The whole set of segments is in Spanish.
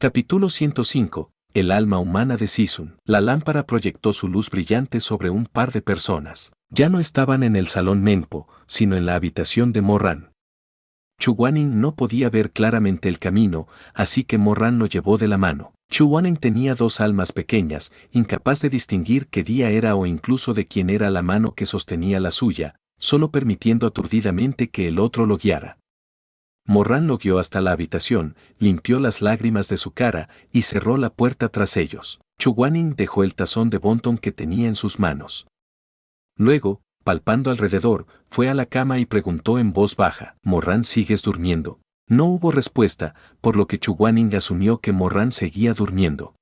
Capítulo 105. El alma humana de Sisun. La lámpara proyectó su luz brillante sobre un par de personas. Ya no estaban en el salón Menpo, sino en la habitación de Morran. Chuguanin no podía ver claramente el camino, así que Morran lo llevó de la mano. Chuguanin tenía dos almas pequeñas, incapaz de distinguir qué día era o incluso de quién era la mano que sostenía la suya, solo permitiendo aturdidamente que el otro lo guiara. Morran lo guió hasta la habitación, limpió las lágrimas de su cara y cerró la puerta tras ellos. Chuguanin dejó el tazón de Bonton que tenía en sus manos. Luego, palpando alrededor, fue a la cama y preguntó en voz baja: «¿Morran, sigues durmiendo?». No hubo respuesta, por lo que Chuguanin asumió que Morran seguía durmiendo.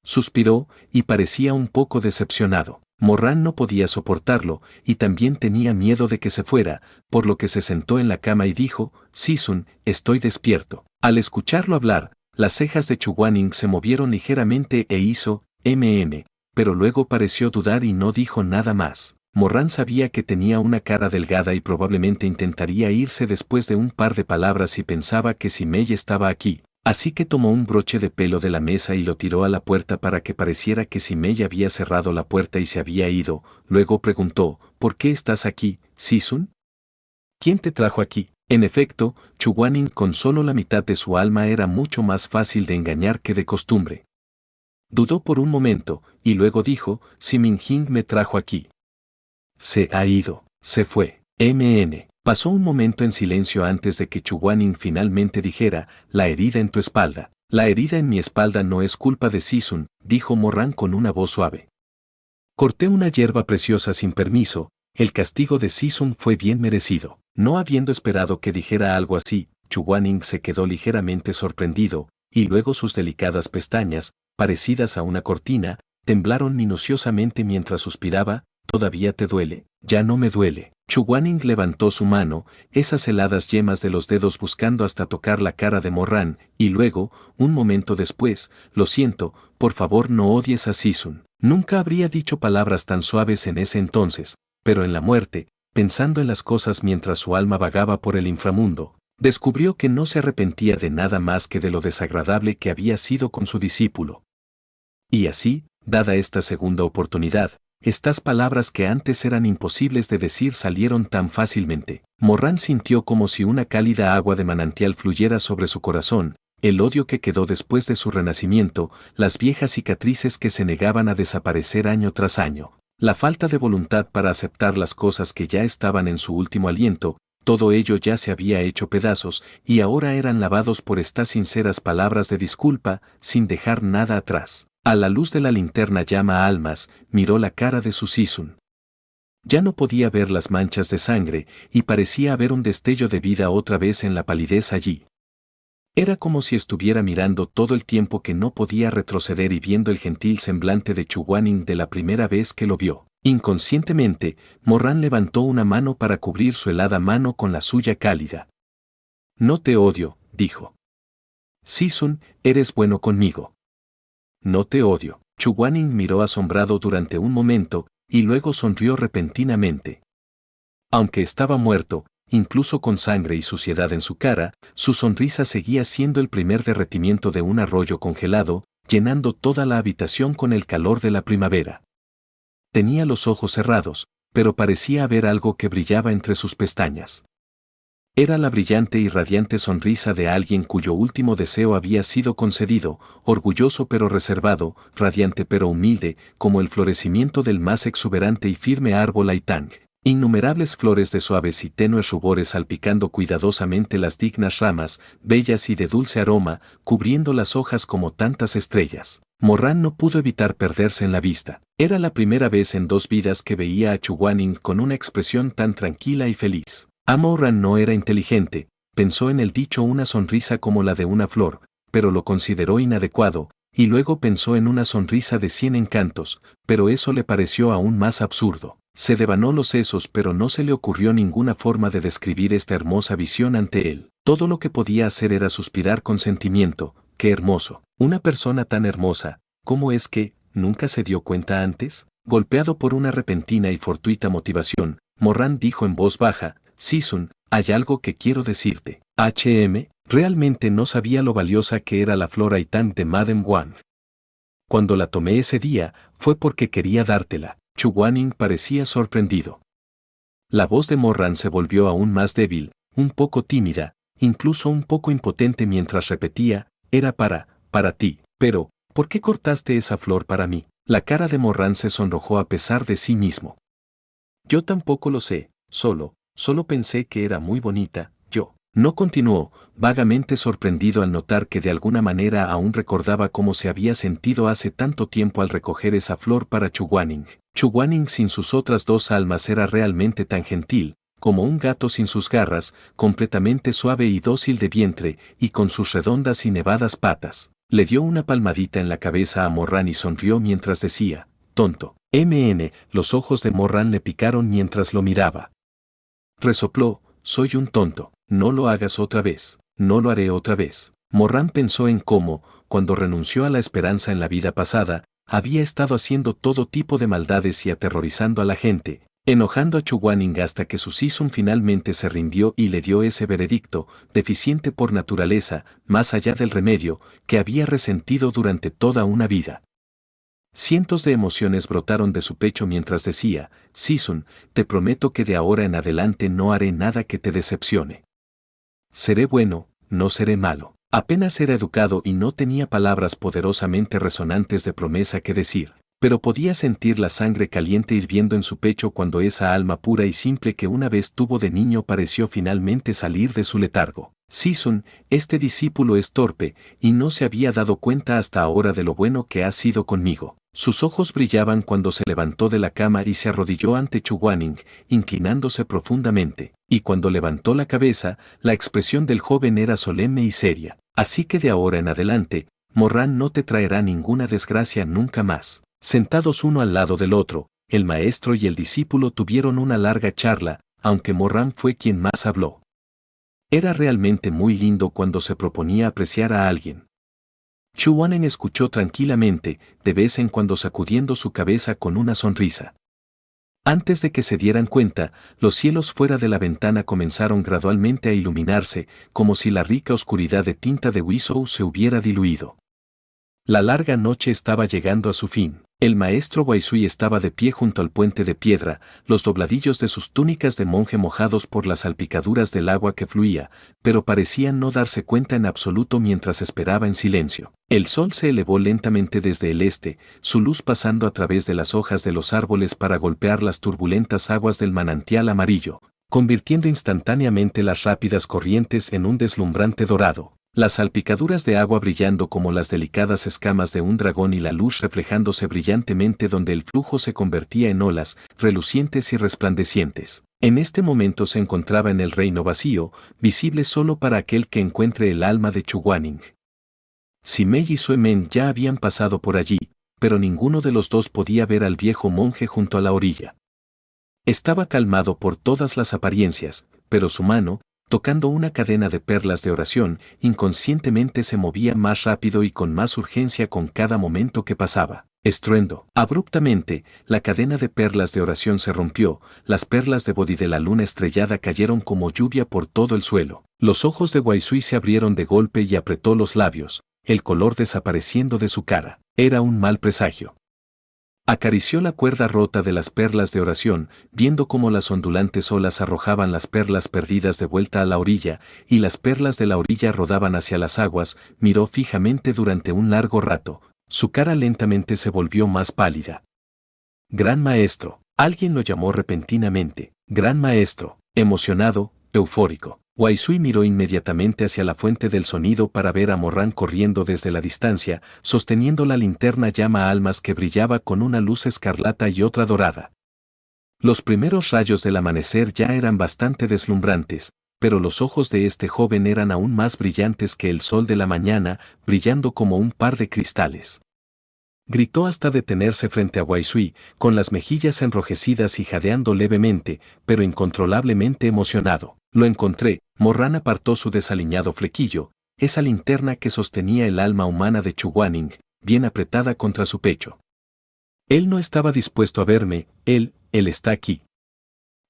Suspiró y parecía un poco decepcionado. Morran no podía soportarlo y también tenía miedo de que se fuera, por lo que se sentó en la cama y dijo: «Sisun, estoy despierto». Al escucharlo hablar, las cejas de Chuguanin se movieron ligeramente e hizo pero luego pareció dudar y no dijo nada más. Morran sabía que tenía una cara delgada y probablemente intentaría irse después de un par de palabras y pensaba que si Mei estaba aquí. Así que tomó un broche de pelo de la mesa y lo tiró a la puerta para que pareciera que Simei había cerrado la puerta y se había ido. Luego preguntó: «¿Por qué estás aquí, Sisun? ¿Quién te trajo aquí?». En efecto, Chuguanin con solo la mitad de su alma era mucho más fácil de engañar que de costumbre. Dudó por un momento, y luego dijo: «Siminjing me trajo aquí». «Se ha ido, se fue». Pasó un momento en silencio antes de que Chuguanin finalmente dijera: «La herida en tu espalda». «La herida en mi espalda no es culpa de Sisun», dijo Morran con una voz suave. «Corté una hierba preciosa sin permiso, el castigo de Sisun fue bien merecido». No habiendo esperado que dijera algo así, Chuguanin se quedó ligeramente sorprendido, y luego sus delicadas pestañas, parecidas a una cortina, temblaron minuciosamente mientras suspiraba. «¿Todavía te duele?». «Ya no me duele». Chuguanin levantó su mano, esas heladas yemas de los dedos buscando hasta tocar la cara de Morran, y luego, un momento después: «Lo siento, por favor no odies a Sisun». Nunca habría dicho palabras tan suaves en ese entonces, pero en la muerte, pensando en las cosas mientras su alma vagaba por el inframundo, descubrió que no se arrepentía de nada más que de lo desagradable que había sido con su discípulo. Y así, dada esta segunda oportunidad, estas palabras que antes eran imposibles de decir salieron tan fácilmente. Morran sintió como si una cálida agua de manantial fluyera sobre su corazón, el odio que quedó después de su renacimiento, las viejas cicatrices que se negaban a desaparecer año tras año, la falta de voluntad para aceptar las cosas que ya estaban en su último aliento, todo ello ya se había hecho pedazos y ahora eran lavados por estas sinceras palabras de disculpa, sin dejar nada atrás. A la luz de la linterna llama almas, miró la cara de su Sisun. Ya no podía ver las manchas de sangre y parecía haber un destello de vida otra vez en la palidez allí. Era como si estuviera mirando todo el tiempo que no podía retroceder y viendo el gentil semblante de Chuguanin de la primera vez que lo vio. Inconscientemente, Morran levantó una mano para cubrir su helada mano con la suya cálida. «No te odio», dijo. «Sisun, eres bueno conmigo». «No te odio». Chuguanin miró asombrado durante un momento, y luego sonrió repentinamente. Aunque estaba muerto, incluso con sangre y suciedad en su cara, su sonrisa seguía siendo el primer derretimiento de un arroyo congelado, llenando toda la habitación con el calor de la primavera. Tenía los ojos cerrados, pero parecía haber algo que brillaba entre sus pestañas. Era la brillante y radiante sonrisa de alguien cuyo último deseo había sido concedido, orgulloso pero reservado, radiante pero humilde, como el florecimiento del más exuberante y firme árbol Aitang. Innumerables flores de suaves y tenues rubores salpicando cuidadosamente las dignas ramas, bellas y de dulce aroma, cubriendo las hojas como tantas estrellas. Morran no pudo evitar perderse en la vista. Era la primera vez en 2 vidas que veía a Chuguanin con una expresión tan tranquila y feliz. Morran no era inteligente, pensó en el dicho una sonrisa como la de una flor, pero lo consideró inadecuado, y luego pensó en una sonrisa de 100 encantos, pero eso le pareció aún más absurdo. Se devanó los sesos pero no se le ocurrió ninguna forma de describir esta hermosa visión ante él. Todo lo que podía hacer era suspirar con sentimiento. «Qué hermoso. Una persona tan hermosa, ¿cómo es que nunca se dio cuenta antes?». Golpeado por una repentina y fortuita motivación, Morran dijo en voz baja: «Sisun, hay algo que quiero decirte». Realmente no sabía lo valiosa que era la flor Aitan de Madame Wang. Cuando la tomé ese día, fue porque quería dártela. Chu Guaning parecía sorprendido. La voz de Morran se volvió aún más débil, un poco tímida, incluso un poco impotente mientras repetía, era para ti. Pero, ¿por qué cortaste esa flor para mí? La cara de Morran se sonrojó a pesar de sí mismo. Yo tampoco lo sé, solo pensé que era muy bonita, yo. No continuó, vagamente sorprendido al notar que de alguna manera aún recordaba cómo se había sentido hace tanto tiempo al recoger esa flor para Chu Guaning. Chu Guaning sin sus otras dos almas era realmente tan gentil, como un gato sin sus garras, completamente suave y dócil de vientre, y con sus redondas y nevadas patas. Le dio una palmadita en la cabeza a Morran y sonrió mientras decía, tonto. Los ojos de Morran le picaron mientras lo miraba. Resopló, soy un tonto, no lo hagas otra vez, no lo haré otra vez. Morran pensó en cómo, cuando renunció a la esperanza en la vida pasada, había estado haciendo todo tipo de maldades y aterrorizando a la gente, enojando a Chu Guaning hasta que su Sisun finalmente se rindió y le dio ese veredicto, deficiente por naturaleza, más allá del remedio, que había resentido durante toda una vida. Cientos de emociones brotaron de su pecho mientras decía, Sisun, te prometo que de ahora en adelante no haré nada que te decepcione. Seré bueno, no seré malo. Apenas era educado y no tenía palabras poderosamente resonantes de promesa que decir, pero podía sentir la sangre caliente hirviendo en su pecho cuando esa alma pura y simple que una vez tuvo de niño pareció finalmente salir de su letargo. Sisun, este discípulo es torpe, y no se había dado cuenta hasta ahora de lo bueno que ha sido conmigo. Sus ojos brillaban cuando se levantó de la cama y se arrodilló ante Chu Guaning, inclinándose profundamente, y cuando levantó la cabeza, la expresión del joven era solemne y seria. Así que de ahora en adelante, Morran no te traerá ninguna desgracia nunca más. Sentados uno al lado del otro, el maestro y el discípulo tuvieron una larga charla, aunque Morran fue quien más habló. Era realmente muy lindo cuando se proponía apreciar a alguien. Chu Guaning escuchó tranquilamente, de vez en cuando sacudiendo su cabeza con una sonrisa. Antes de que se dieran cuenta, los cielos fuera de la ventana comenzaron gradualmente a iluminarse, como si la rica oscuridad de tinta de Wizhou se hubiera diluido. La larga noche estaba llegando a su fin. El maestro Waisui estaba de pie junto al puente de piedra, los dobladillos de sus túnicas de monje mojados por las salpicaduras del agua que fluía, pero parecían no darse cuenta en absoluto mientras esperaba en silencio. El sol se elevó lentamente desde el este, su luz pasando a través de las hojas de los árboles para golpear las turbulentas aguas del manantial amarillo, convirtiendo instantáneamente las rápidas corrientes en un deslumbrante dorado. Las salpicaduras de agua brillando como las delicadas escamas de un dragón y la luz reflejándose brillantemente donde el flujo se convertía en olas, relucientes y resplandecientes. En este momento se encontraba en el reino vacío, visible solo para aquel que encuentre el alma de Chu Guaning. Simei y Suemen ya habían pasado por allí, pero ninguno de los dos podía ver al viejo monje junto a la orilla. Estaba calmado por todas las apariencias, pero su mano, tocando una cadena de perlas de oración, inconscientemente se movía más rápido y con más urgencia con cada momento que pasaba. Estruendo. Abruptamente, la cadena de perlas de oración se rompió, las perlas de Bodhi de la luna estrellada cayeron como lluvia por todo el suelo. Los ojos de Waisui se abrieron de golpe y apretó los labios, el color desapareciendo de su cara. Era un mal presagio. Acarició la cuerda rota de las perlas de oración, viendo cómo las ondulantes olas arrojaban las perlas perdidas de vuelta a la orilla, y las perlas de la orilla rodaban hacia las aguas, miró fijamente durante un largo rato, su cara lentamente se volvió más pálida. Gran maestro, alguien lo llamó repentinamente, gran maestro, emocionado, eufórico. Waisui miró inmediatamente hacia la fuente del sonido para ver a Morran corriendo desde la distancia, sosteniendo la linterna llama almas que brillaba con una luz escarlata y otra dorada. Los primeros rayos del amanecer ya eran bastante deslumbrantes, pero los ojos de este joven eran aún más brillantes que el sol de la mañana, brillando como un par de cristales. Gritó hasta detenerse frente a Waisui, con las mejillas enrojecidas y jadeando levemente, pero incontrolablemente emocionado. Lo encontré. Morran apartó su desaliñado flequillo, esa linterna que sostenía el alma humana de Chu Guaning, bien apretada contra su pecho. Él no estaba dispuesto a verme, él está aquí.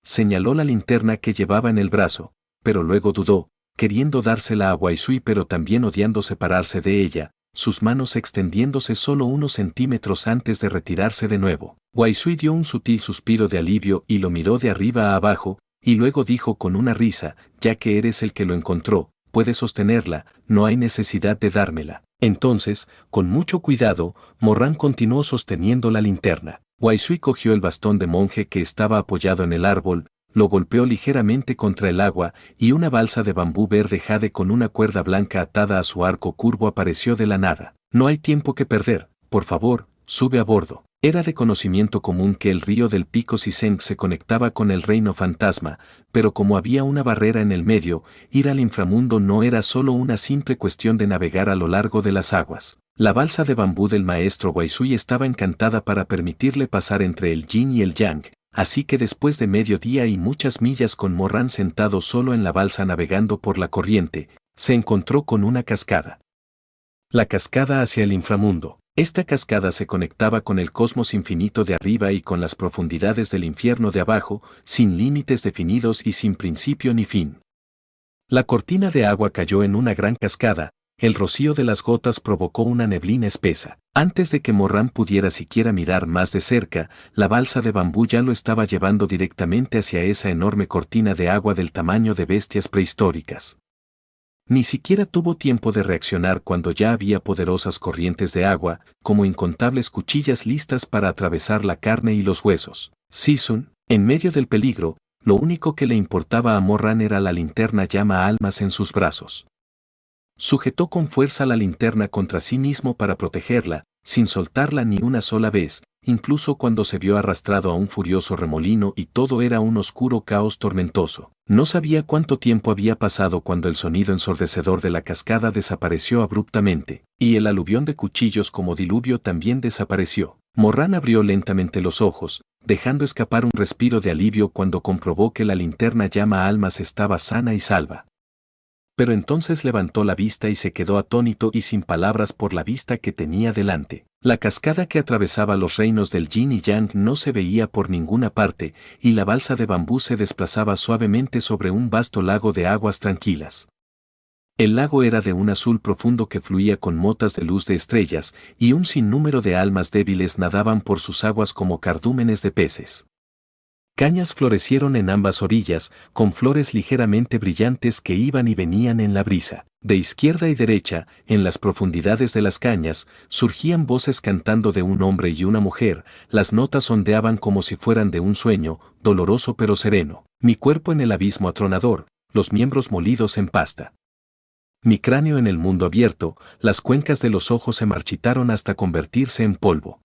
Señaló la linterna que llevaba en el brazo, pero luego dudó, queriendo dársela a Waisui pero también odiando separarse de ella, sus manos extendiéndose solo unos centímetros antes de retirarse de nuevo. Waisui dio un sutil suspiro de alivio y lo miró de arriba a abajo, y luego dijo con una risa, ya que eres el que lo encontró, puedes sostenerla, no hay necesidad de dármela. Entonces, con mucho cuidado, Morran continuó sosteniendo la linterna. Waisui cogió el bastón de monje que estaba apoyado en el árbol, lo golpeó ligeramente contra el agua y una balsa de bambú verde jade con una cuerda blanca atada a su arco curvo apareció de la nada. No hay tiempo que perder, por favor, sube a bordo. Era de conocimiento común que el río del Pico Siseng se conectaba con el reino fantasma, pero como había una barrera en el medio, ir al inframundo no era solo una simple cuestión de navegar a lo largo de las aguas. La balsa de bambú del maestro Waisui estaba encantada para permitirle pasar entre el yin y el yang, así que después de medio día y muchas millas con Morran sentado solo en la balsa navegando por la corriente, se encontró con una cascada. La cascada hacia el inframundo. Esta cascada se conectaba con el cosmos infinito de arriba y con las profundidades del infierno de abajo, sin límites definidos y sin principio ni fin. La cortina de agua cayó en una gran cascada, el rocío de las gotas provocó una neblina espesa. Antes de que Morran pudiera siquiera mirar más de cerca, la balsa de bambú ya lo estaba llevando directamente hacia esa enorme cortina de agua del tamaño de bestias prehistóricas. Ni siquiera tuvo tiempo de reaccionar cuando ya había poderosas corrientes de agua, como incontables cuchillas listas para atravesar la carne y los huesos. Sisun, en medio del peligro, lo único que le importaba a Morran era la linterna llama almas en sus brazos. Sujetó con fuerza la linterna contra sí mismo para protegerla, sin soltarla ni una sola vez, incluso cuando se vio arrastrado a un furioso remolino y todo era un oscuro caos tormentoso. No sabía cuánto tiempo había pasado cuando el sonido ensordecedor de la cascada desapareció abruptamente, y el aluvión de cuchillos como diluvio también desapareció. Morran abrió lentamente los ojos, dejando escapar un respiro de alivio cuando comprobó que la linterna llama almas estaba sana y salva. Pero entonces levantó la vista y se quedó atónito y sin palabras por la vista que tenía delante. La cascada que atravesaba los reinos del yin y yang no se veía por ninguna parte, y la balsa de bambú se desplazaba suavemente sobre un vasto lago de aguas tranquilas. El lago era de un azul profundo que fluía con motas de luz de estrellas, y un sinnúmero de almas débiles nadaban por sus aguas como cardúmenes de peces. Cañas florecieron en ambas orillas, con flores ligeramente brillantes que iban y venían en la brisa. De izquierda y derecha, en las profundidades de las cañas, surgían voces cantando de un hombre y una mujer, las notas ondeaban como si fueran de un sueño, doloroso pero sereno. Mi cuerpo en el abismo atronador, los miembros molidos en pasta. Mi cráneo en el mundo abierto, las cuencas de los ojos se marchitaron hasta convertirse en polvo.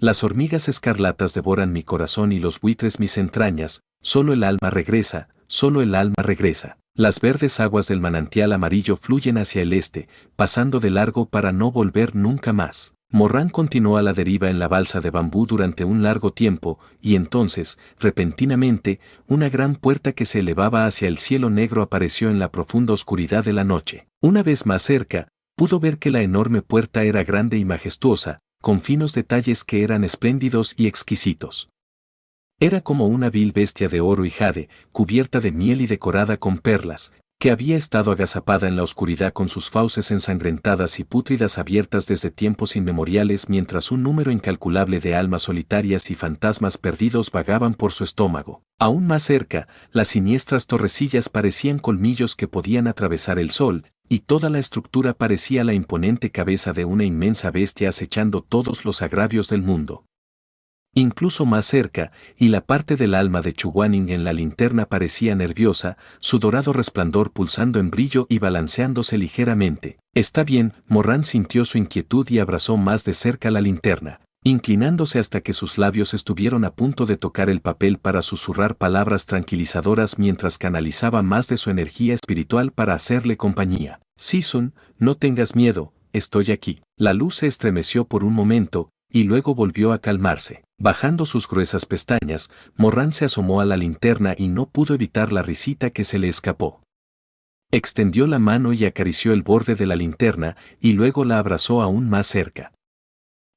Las hormigas escarlatas devoran mi corazón y los buitres mis entrañas, solo el alma regresa, solo el alma regresa. Las verdes aguas del manantial amarillo fluyen hacia el este, pasando de largo para no volver nunca más. Morran continuó a la deriva en la balsa de bambú durante un largo tiempo, y entonces, repentinamente, una gran puerta que se elevaba hacia el cielo negro apareció en la profunda oscuridad de la noche. Una vez más cerca, pudo ver que la enorme puerta era grande y majestuosa, con finos detalles que eran espléndidos y exquisitos. Era como una vil bestia de oro y jade, cubierta de miel y decorada con perlas, que había estado agazapada en la oscuridad con sus fauces ensangrentadas y pútridas abiertas desde tiempos inmemoriales mientras un número incalculable de almas solitarias y fantasmas perdidos vagaban por su estómago. Aún más cerca, las siniestras torrecillas parecían colmillos que podían atravesar el sol, y toda la estructura parecía la imponente cabeza de una inmensa bestia acechando todos los agravios del mundo. Incluso más cerca, y la parte del alma de Chuguanin en la linterna parecía nerviosa, su dorado resplandor pulsando en brillo y balanceándose ligeramente. Está bien, Morran sintió su inquietud y abrazó más de cerca la linterna, inclinándose hasta que sus labios estuvieron a punto de tocar el papel para susurrar palabras tranquilizadoras mientras canalizaba más de su energía espiritual para hacerle compañía. Sisun, no tengas miedo, estoy aquí. La luz se estremeció por un momento, y luego volvió a calmarse. Bajando sus gruesas pestañas, Morran se asomó a la linterna y no pudo evitar la risita que se le escapó. Extendió la mano y acarició el borde de la linterna, y luego la abrazó aún más cerca.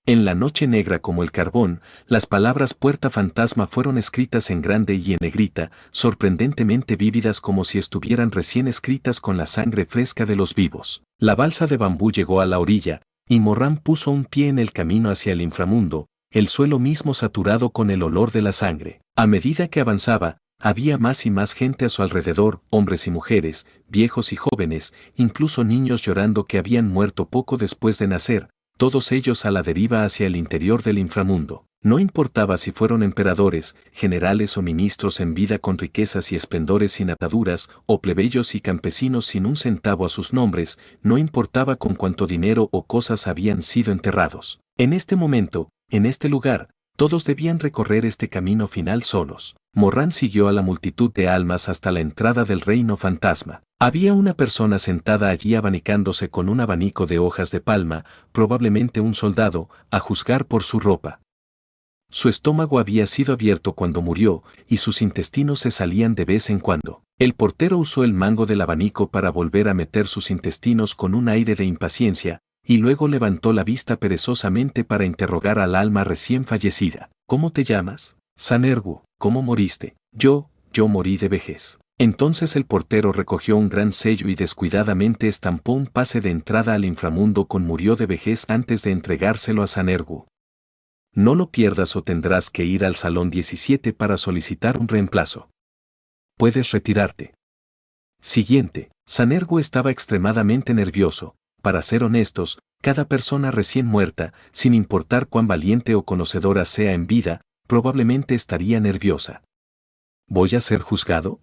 En la noche negra como el carbón, las palabras puerta fantasma fueron escritas en grande y en negrita, sorprendentemente vívidas como si estuvieran recién escritas con la sangre fresca de los vivos. La balsa de bambú llegó a la orilla, y Morran puso un pie en el camino hacia el inframundo, el suelo mismo saturado con el olor de la sangre. A medida que avanzaba, había más y más gente a su alrededor, hombres y mujeres, viejos y jóvenes, incluso niños llorando que habían muerto poco después de nacer, todos ellos a la deriva hacia el interior del inframundo. No importaba si fueron emperadores, generales o ministros en vida con riquezas y esplendores sin ataduras, o plebeyos y campesinos sin un centavo a sus nombres, no importaba con cuánto dinero o cosas habían sido enterrados. En este momento, en este lugar, todos debían recorrer este camino final solos. Morran siguió a la multitud de almas hasta la entrada del reino fantasma. Había una persona sentada allí abanicándose con un abanico de hojas de palma, probablemente un soldado, a juzgar por su ropa. Su estómago había sido abierto cuando murió, y sus intestinos se salían de vez en cuando. El portero usó el mango del abanico para volver a meter sus intestinos con un aire de impaciencia, y luego levantó la vista perezosamente para interrogar al alma recién fallecida. ¿Cómo te llamas? Sanergu. ¿Cómo moriste? Yo morí de vejez. Entonces el portero recogió un gran sello y descuidadamente estampó un pase de entrada al inframundo con murió de vejez antes de entregárselo a Sanergu. No lo pierdas o tendrás que ir al salón 17 para solicitar un reemplazo. Puedes retirarte. Siguiente. Sanergu estaba extremadamente nervioso. Para ser honestos, cada persona recién muerta, sin importar cuán valiente o conocedora sea en vida, probablemente estaría nerviosa. ¿Voy a ser juzgado?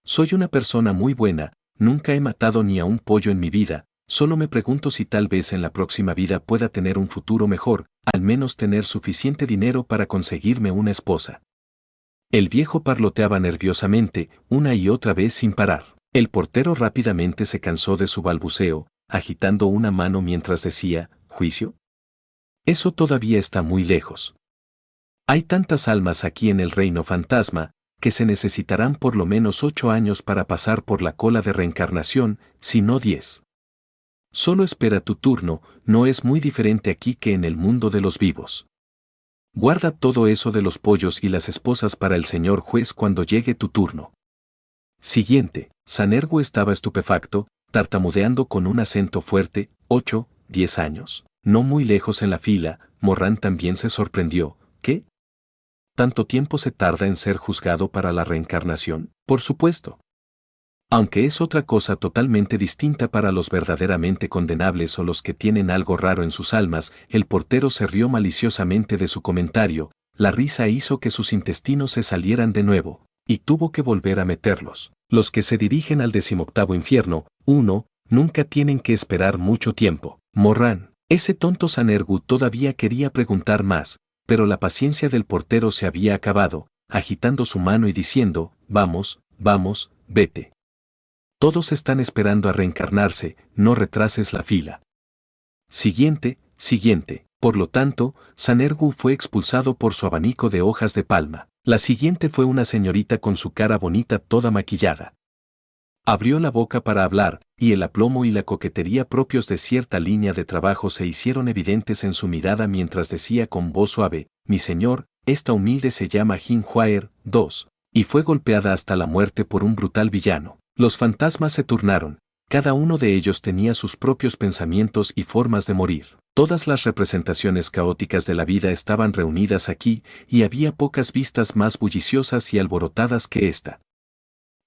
Soy una persona muy buena, nunca he matado ni a un pollo en mi vida, solo me pregunto si tal vez en la próxima vida pueda tener un futuro mejor, al menos tener suficiente dinero para conseguirme una esposa. El viejo parloteaba nerviosamente, una y otra vez sin parar. El portero rápidamente se cansó de su balbuceo, agitando una mano mientras decía, ¿juicio? Eso todavía está muy lejos. Hay tantas almas aquí en el reino fantasma, que se necesitarán por lo menos 8 años para pasar por la cola de reencarnación, si no 10. Solo espera tu turno, no es muy diferente aquí que en el mundo de los vivos. Guarda todo eso de los pollos y las esposas para el señor juez cuando llegue tu turno. Siguiente. Sanergu estaba estupefacto, tartamudeando con un acento fuerte. 8, 10 años. No muy lejos en la fila, Morran también se sorprendió. ¿Qué? ¿Tanto tiempo se tarda en ser juzgado para la reencarnación? Por supuesto. Aunque es otra cosa totalmente distinta para los verdaderamente condenables o los que tienen algo raro en sus almas, el portero se rió maliciosamente de su comentario, la risa hizo que sus intestinos se salieran de nuevo, y tuvo que volver a meterlos. Los que se dirigen al 18º infierno, nunca tienen que esperar mucho tiempo. Morran, ese tonto Sanergu todavía quería preguntar más, pero la paciencia del portero se había acabado, agitando su mano y diciendo, vamos, vete. Todos están esperando a reencarnarse, no retrases la fila. Siguiente. Por lo tanto, Sanergu fue expulsado por su abanico de hojas de palma. La siguiente fue una señorita con su cara bonita toda maquillada. Abrió la boca para hablar, y el aplomo y la coquetería propios de cierta línea de trabajo se hicieron evidentes en su mirada mientras decía con voz suave, mi señor, esta humilde se llama Jin Hwaer, II, y fue golpeada hasta la muerte por un brutal villano. Los fantasmas se turnaron, cada uno de ellos tenía sus propios pensamientos y formas de morir. Todas las representaciones caóticas de la vida estaban reunidas aquí, y había pocas vistas más bulliciosas y alborotadas que esta.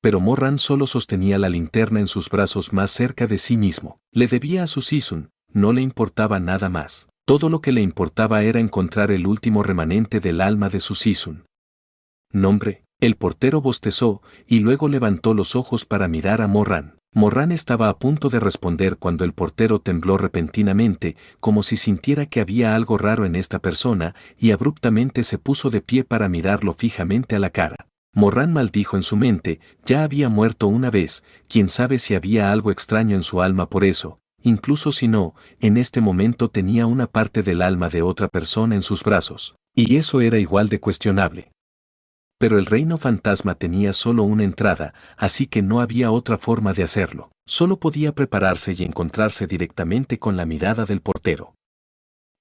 Pero Morran solo sostenía la linterna en sus brazos más cerca de sí mismo. Le debía a su Sisun, no le importaba nada más. Todo lo que le importaba era encontrar el último remanente del alma de su Sisun. Nombre. El portero bostezó, y luego levantó los ojos para mirar a Morran. Morran estaba a punto de responder cuando el portero tembló repentinamente, como si sintiera que había algo raro en esta persona, y abruptamente se puso de pie para mirarlo fijamente a la cara. Morran maldijo en su mente, ya había muerto una vez, quién sabe si había algo extraño en su alma por eso, incluso si no, en este momento tenía una parte del alma de otra persona en sus brazos, y eso era igual de cuestionable. Pero el reino fantasma tenía solo una entrada, así que no había otra forma de hacerlo. Solo podía prepararse y encontrarse directamente con la mirada del portero.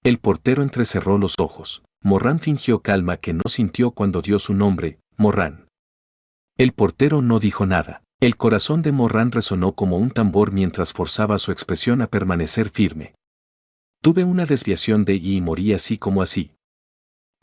El portero entrecerró los ojos. Morran fingió calma que no sintió cuando dio su nombre, Morran. El portero no dijo nada. El corazón de Morran resonó como un tambor mientras forzaba su expresión a permanecer firme. Tuve una desviación de y morí así como así.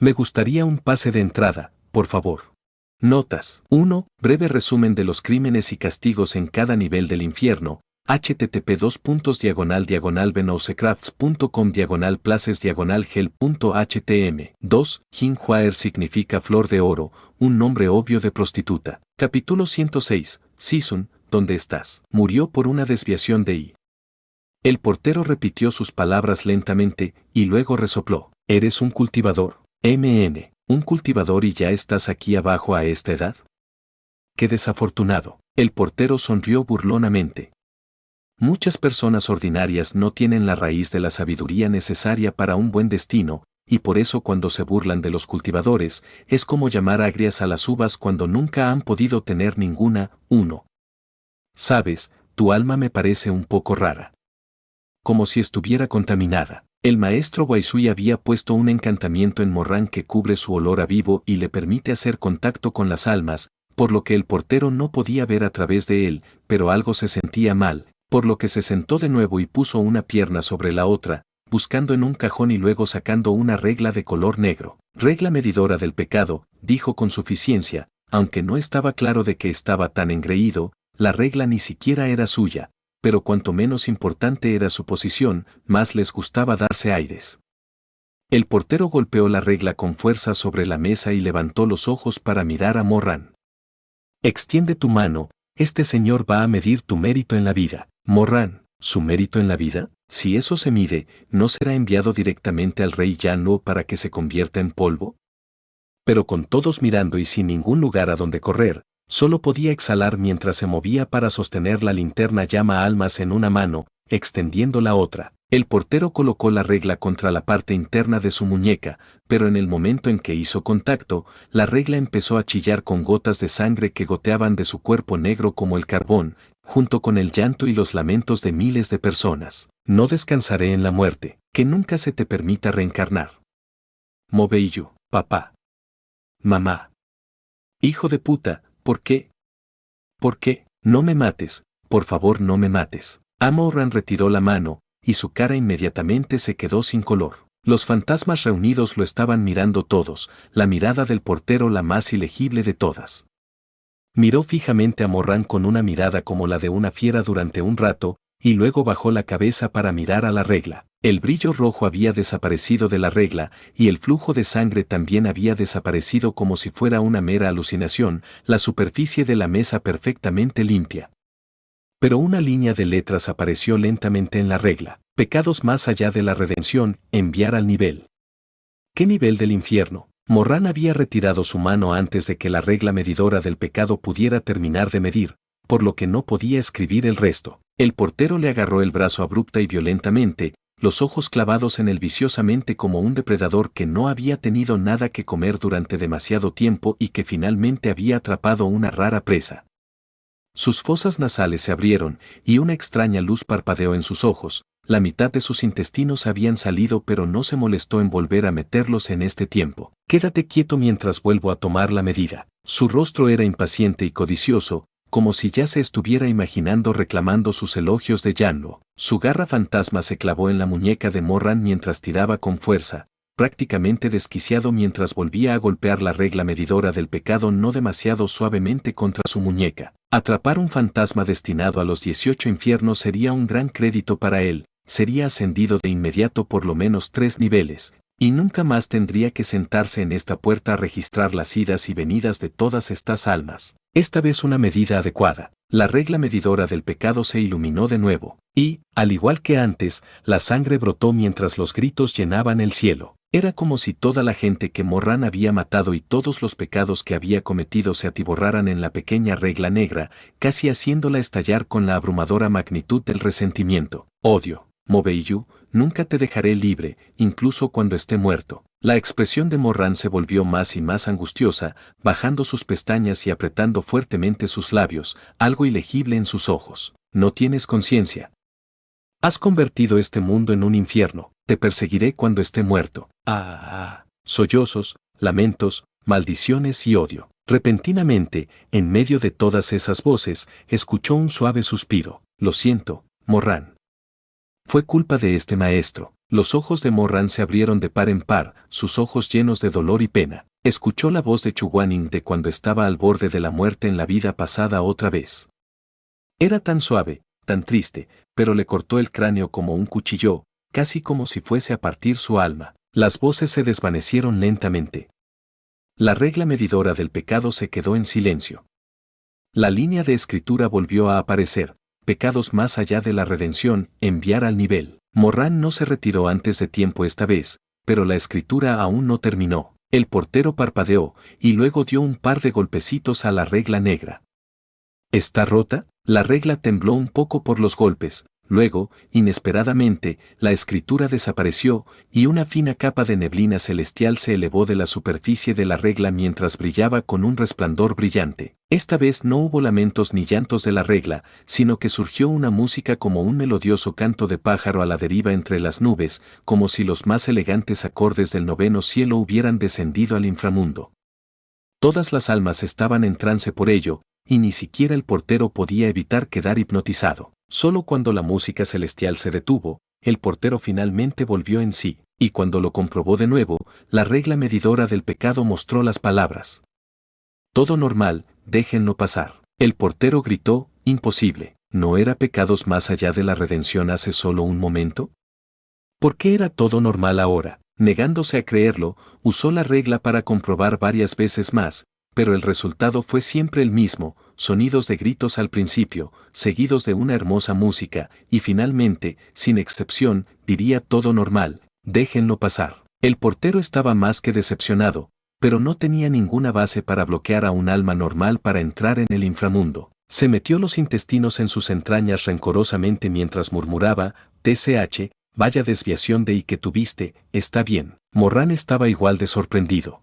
Me gustaría un pase de entrada, por favor. Notas. 1. Breve resumen de los crímenes y castigos en cada nivel del infierno. http://venousecrafts.com/places/hell.htm. 2. Jinhwaer significa flor de oro, un nombre obvio de prostituta. Capítulo 106. Sisun, ¿dónde estás? Murió por una desviación de I. El portero repitió sus palabras lentamente, y luego resopló. ¿Eres un cultivador? MN. ¿Un cultivador y ya estás aquí abajo a esta edad? ¡Qué desafortunado! El portero sonrió burlonamente. Muchas personas ordinarias no tienen la raíz de la sabiduría necesaria para un buen destino, y por eso cuando se burlan de los cultivadores, es como llamar agrias a las uvas cuando nunca han podido tener ninguna. 1. Sabes, tu alma me parece un poco rara. Como si estuviera contaminada. El maestro Waisui había puesto un encantamiento en Morran que cubre su olor a vivo y le permite hacer contacto con las almas, por lo que el portero no podía ver a través de él, pero algo se sentía mal, por lo que se sentó de nuevo y puso una pierna sobre la otra, buscando en un cajón y luego sacando una regla de color negro. Regla medidora del pecado, dijo con suficiencia, aunque no estaba claro de que estaba tan engreído, la regla ni siquiera era suya. Pero cuanto menos importante era su posición, más les gustaba darse aires. El portero golpeó la regla con fuerza sobre la mesa y levantó los ojos para mirar a Morran. Extiende tu mano, este señor va a medir tu mérito en la vida. Morran, ¿su mérito en la vida? Si eso se mide, ¿no será enviado directamente al rey Yanluo para que se convierta en polvo? Pero con todos mirando y sin ningún lugar a donde correr, solo podía exhalar mientras se movía para sostener la linterna llama almas en una mano, extendiendo la otra. El portero colocó la regla contra la parte interna de su muñeca, pero en el momento en que hizo contacto, la regla empezó a chillar con gotas de sangre que goteaban de su cuerpo negro como el carbón, junto con el llanto y los lamentos de miles de personas. No descansaré en la muerte, que nunca se te permita reencarnar. Mobeiyu, papá. Mamá. Hijo de puta. ¿Por qué? ¿Por qué? No me mates, por favor no me mates. Morran retiró la mano, y su cara inmediatamente se quedó sin color. Los fantasmas reunidos lo estaban mirando todos, la mirada del portero la más ilegible de todas. Miró fijamente a Morran con una mirada como la de una fiera durante un rato, y luego bajó la cabeza para mirar a la regla. El brillo rojo había desaparecido de la regla, y el flujo de sangre también había desaparecido como si fuera una mera alucinación, la superficie de la mesa perfectamente limpia. Pero una línea de letras apareció lentamente en la regla. Pecados más allá de la redención, enviar al nivel. ¿Qué nivel del infierno? Morran había retirado su mano antes de que la regla medidora del pecado pudiera terminar de medir, por lo que no podía escribir el resto. El portero le agarró el brazo abrupta y violentamente, los ojos clavados en él viciosamente como un depredador que no había tenido nada que comer durante demasiado tiempo y que finalmente había atrapado una rara presa. Sus fosas nasales se abrieron, y una extraña luz parpadeó en sus ojos. La mitad de sus intestinos habían salido pero no se molestó en volver a meterlos en este tiempo. Quédate quieto mientras vuelvo a tomar la medida. Su rostro era impaciente y codicioso, como si ya se estuviera imaginando reclamando sus elogios de Yanluo. Su garra fantasma se clavó en la muñeca de Morran mientras tiraba con fuerza, prácticamente desquiciado mientras volvía a golpear la regla medidora del pecado no demasiado suavemente contra su muñeca. Atrapar un fantasma destinado a los 18 infiernos sería un gran crédito para él, sería ascendido de inmediato por lo menos 3 niveles, y nunca más tendría que sentarse en esta puerta a registrar las idas y venidas de todas estas almas. Esta vez una medida adecuada. La regla medidora del pecado se iluminó de nuevo, y, al igual que antes, la sangre brotó mientras los gritos llenaban el cielo. Era como si toda la gente que Morran había matado y todos los pecados que había cometido se atiborraran en la pequeña regla negra, casi haciéndola estallar con la abrumadora magnitud del resentimiento. Odio. Mobeiyu, nunca te dejaré libre, incluso cuando esté muerto. La expresión de Morran se volvió más y más angustiosa, bajando sus pestañas y apretando fuertemente sus labios, algo ilegible en sus ojos. No tienes conciencia. Has convertido este mundo en un infierno. te perseguiré cuando esté muerto. Sollozos, lamentos, maldiciones y odio. Repentinamente, en medio de todas esas voces, escuchó un suave suspiro. Lo siento, Morran. Fue culpa de este maestro. Los ojos de Morran se abrieron de par en par, sus ojos llenos de dolor y pena. Escuchó la voz de Chuguanin de cuando estaba al borde de la muerte en la vida pasada otra vez. Era tan suave, tan triste, pero le cortó el cráneo como un cuchillo, casi como si fuese a partir su alma. Las voces se desvanecieron lentamente. La regla medidora del pecado se quedó en silencio. La línea de escritura volvió a aparecer. Pecados más allá de la redención, enviar al nivel. Morran no se retiró antes de tiempo esta vez, pero la escritura aún no terminó. El portero parpadeó, y luego dio un par de golpecitos a la regla negra. ¿Está rota? La regla tembló un poco por los golpes. Luego, inesperadamente, la escritura desapareció, y una fina capa de neblina celestial se elevó de la superficie de la regla mientras brillaba con un resplandor brillante. Esta vez no hubo lamentos ni llantos de la regla, sino que surgió una música como un melodioso canto de pájaro a la deriva entre las nubes, como si los más elegantes acordes del noveno cielo hubieran descendido al inframundo. Todas las almas estaban en trance por ello, y ni siquiera el portero podía evitar quedar hipnotizado. Solo cuando la música celestial se detuvo, el portero finalmente volvió en sí, y cuando lo comprobó de nuevo, la regla medidora del pecado mostró las palabras. Todo normal, déjenlo pasar. El portero gritó, imposible. ¿No era pecados más allá de la redención hace solo un momento? ¿Por qué era todo normal ahora? Negándose a creerlo, usó la regla para comprobar varias veces más, pero el resultado fue siempre el mismo, sonidos de gritos al principio, seguidos de una hermosa música, y finalmente, sin excepción, diría todo normal, déjenlo pasar. El portero estaba más que decepcionado, pero no tenía ninguna base para bloquear a un alma normal para entrar en el inframundo. Se metió los intestinos en sus entrañas rencorosamente mientras murmuraba, TCH, vaya desviación de y que tuviste, está bien. Morran estaba igual de sorprendido.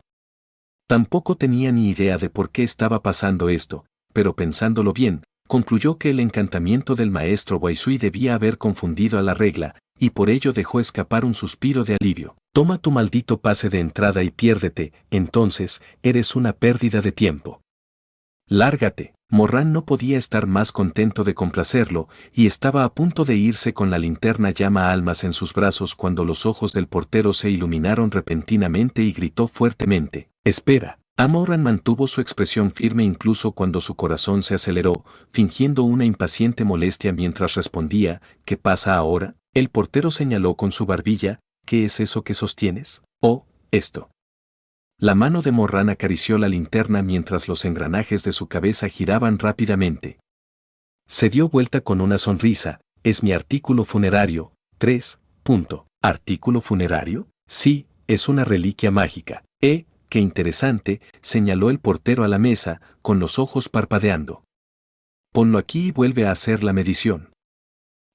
Tampoco tenía ni idea de por qué estaba pasando esto, pero pensándolo bien, concluyó que el encantamiento del maestro Waisui debía haber confundido a la regla, y por ello dejó escapar un suspiro de alivio. Toma tu maldito pase de entrada y piérdete, entonces, eres una pérdida de tiempo. Lárgate. Morran no podía estar más contento de complacerlo, y estaba a punto de irse con la linterna llama almas en sus brazos cuando los ojos del portero se iluminaron repentinamente y gritó fuertemente, «Espera». Morran mantuvo su expresión firme incluso cuando su corazón se aceleró, fingiendo una impaciente molestia mientras respondía, «¿Qué pasa ahora?». El portero señaló con su barbilla, «¿Qué es eso que sostienes?». «Oh, esto». La mano de Morran acarició la linterna mientras los engranajes de su cabeza giraban rápidamente. Se dio vuelta con una sonrisa, «Es mi artículo funerario, 3. ¿Artículo funerario? Sí, es una reliquia mágica». «Qué interesante», señaló el portero a la mesa, con los ojos parpadeando. «Ponlo aquí y vuelve a hacer la medición».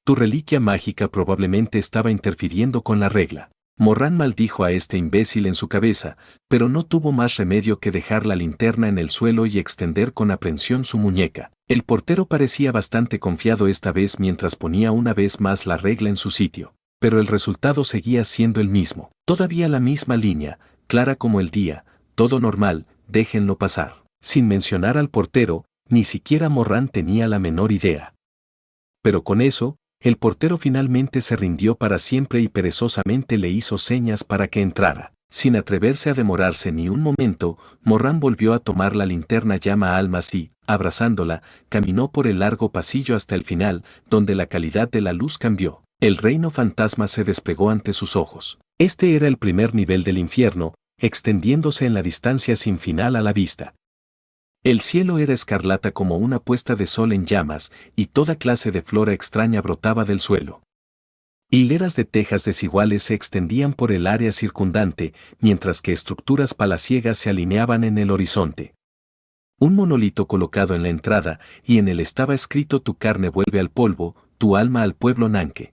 Tu reliquia mágica probablemente estaba interfiriendo con la regla. Morran maldijo a este imbécil en su cabeza, pero no tuvo más remedio que dejar la linterna en el suelo y extender con aprensión su muñeca. El portero parecía bastante confiado esta vez mientras ponía una vez más la regla en su sitio, pero el resultado seguía siendo el mismo. Todavía la misma línea, clara como el día, todo normal, déjenlo pasar. Sin mencionar al portero, ni siquiera Morran tenía la menor idea. Pero con eso, el portero finalmente se rindió para siempre y perezosamente le hizo señas para que entrara. Sin atreverse a demorarse ni un momento, Morran volvió a tomar la linterna llama almas y, abrazándola, caminó por el largo pasillo hasta el final, donde la calidad de la luz cambió. El reino fantasma se desplegó ante sus ojos. Este era el primer nivel del infierno, extendiéndose en la distancia sin final a la vista. El cielo era escarlata como una puesta de sol en llamas, y toda clase de flora extraña brotaba del suelo. Hileras de tejas desiguales se extendían por el área circundante, mientras que estructuras palaciegas se alineaban en el horizonte. Un monolito colocado en la entrada, y en él estaba escrito «Tu carne vuelve al polvo, tu alma al pueblo Nanque».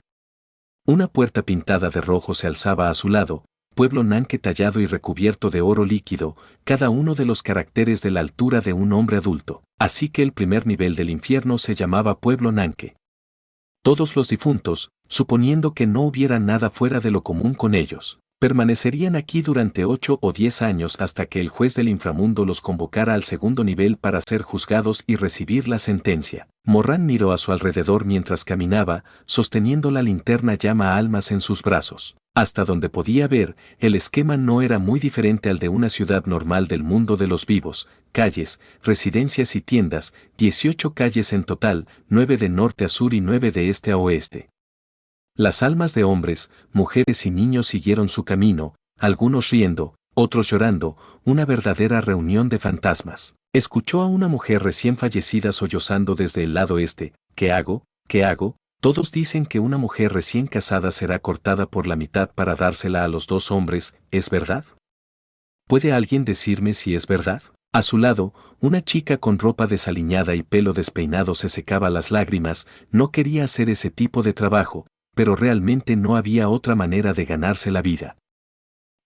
Una puerta pintada de rojo se alzaba a su lado, pueblo Nanque tallado y recubierto de oro líquido, cada uno de los caracteres de la altura de un hombre adulto. Así que el primer nivel del infierno se llamaba pueblo Nanque. Todos los difuntos, suponiendo que no hubiera nada fuera de lo común con ellos. Permanecerían aquí durante 8 o 10 años hasta que el juez del inframundo los convocara al segundo nivel para ser juzgados y recibir la sentencia. Morran miró a su alrededor mientras caminaba, sosteniendo la linterna llama almas en sus brazos. Hasta donde podía ver, el esquema no era muy diferente al de una ciudad normal del mundo de los vivos: calles, residencias y tiendas, 18 calles en total, 9 de norte a sur y 9 de este a oeste. Las almas de hombres, mujeres y niños siguieron su camino, algunos riendo, otros llorando, una verdadera reunión de fantasmas. Escuchó a una mujer recién fallecida sollozando desde el lado este: ¿qué hago? ¿Qué hago? Todos dicen que una mujer recién casada será cortada por la mitad para dársela a los dos hombres, ¿es verdad? ¿Puede alguien decirme si es verdad? A su lado, una chica con ropa desaliñada y pelo despeinado se secaba las lágrimas. No quería hacer ese tipo de trabajo, pero realmente no había otra manera de ganarse la vida.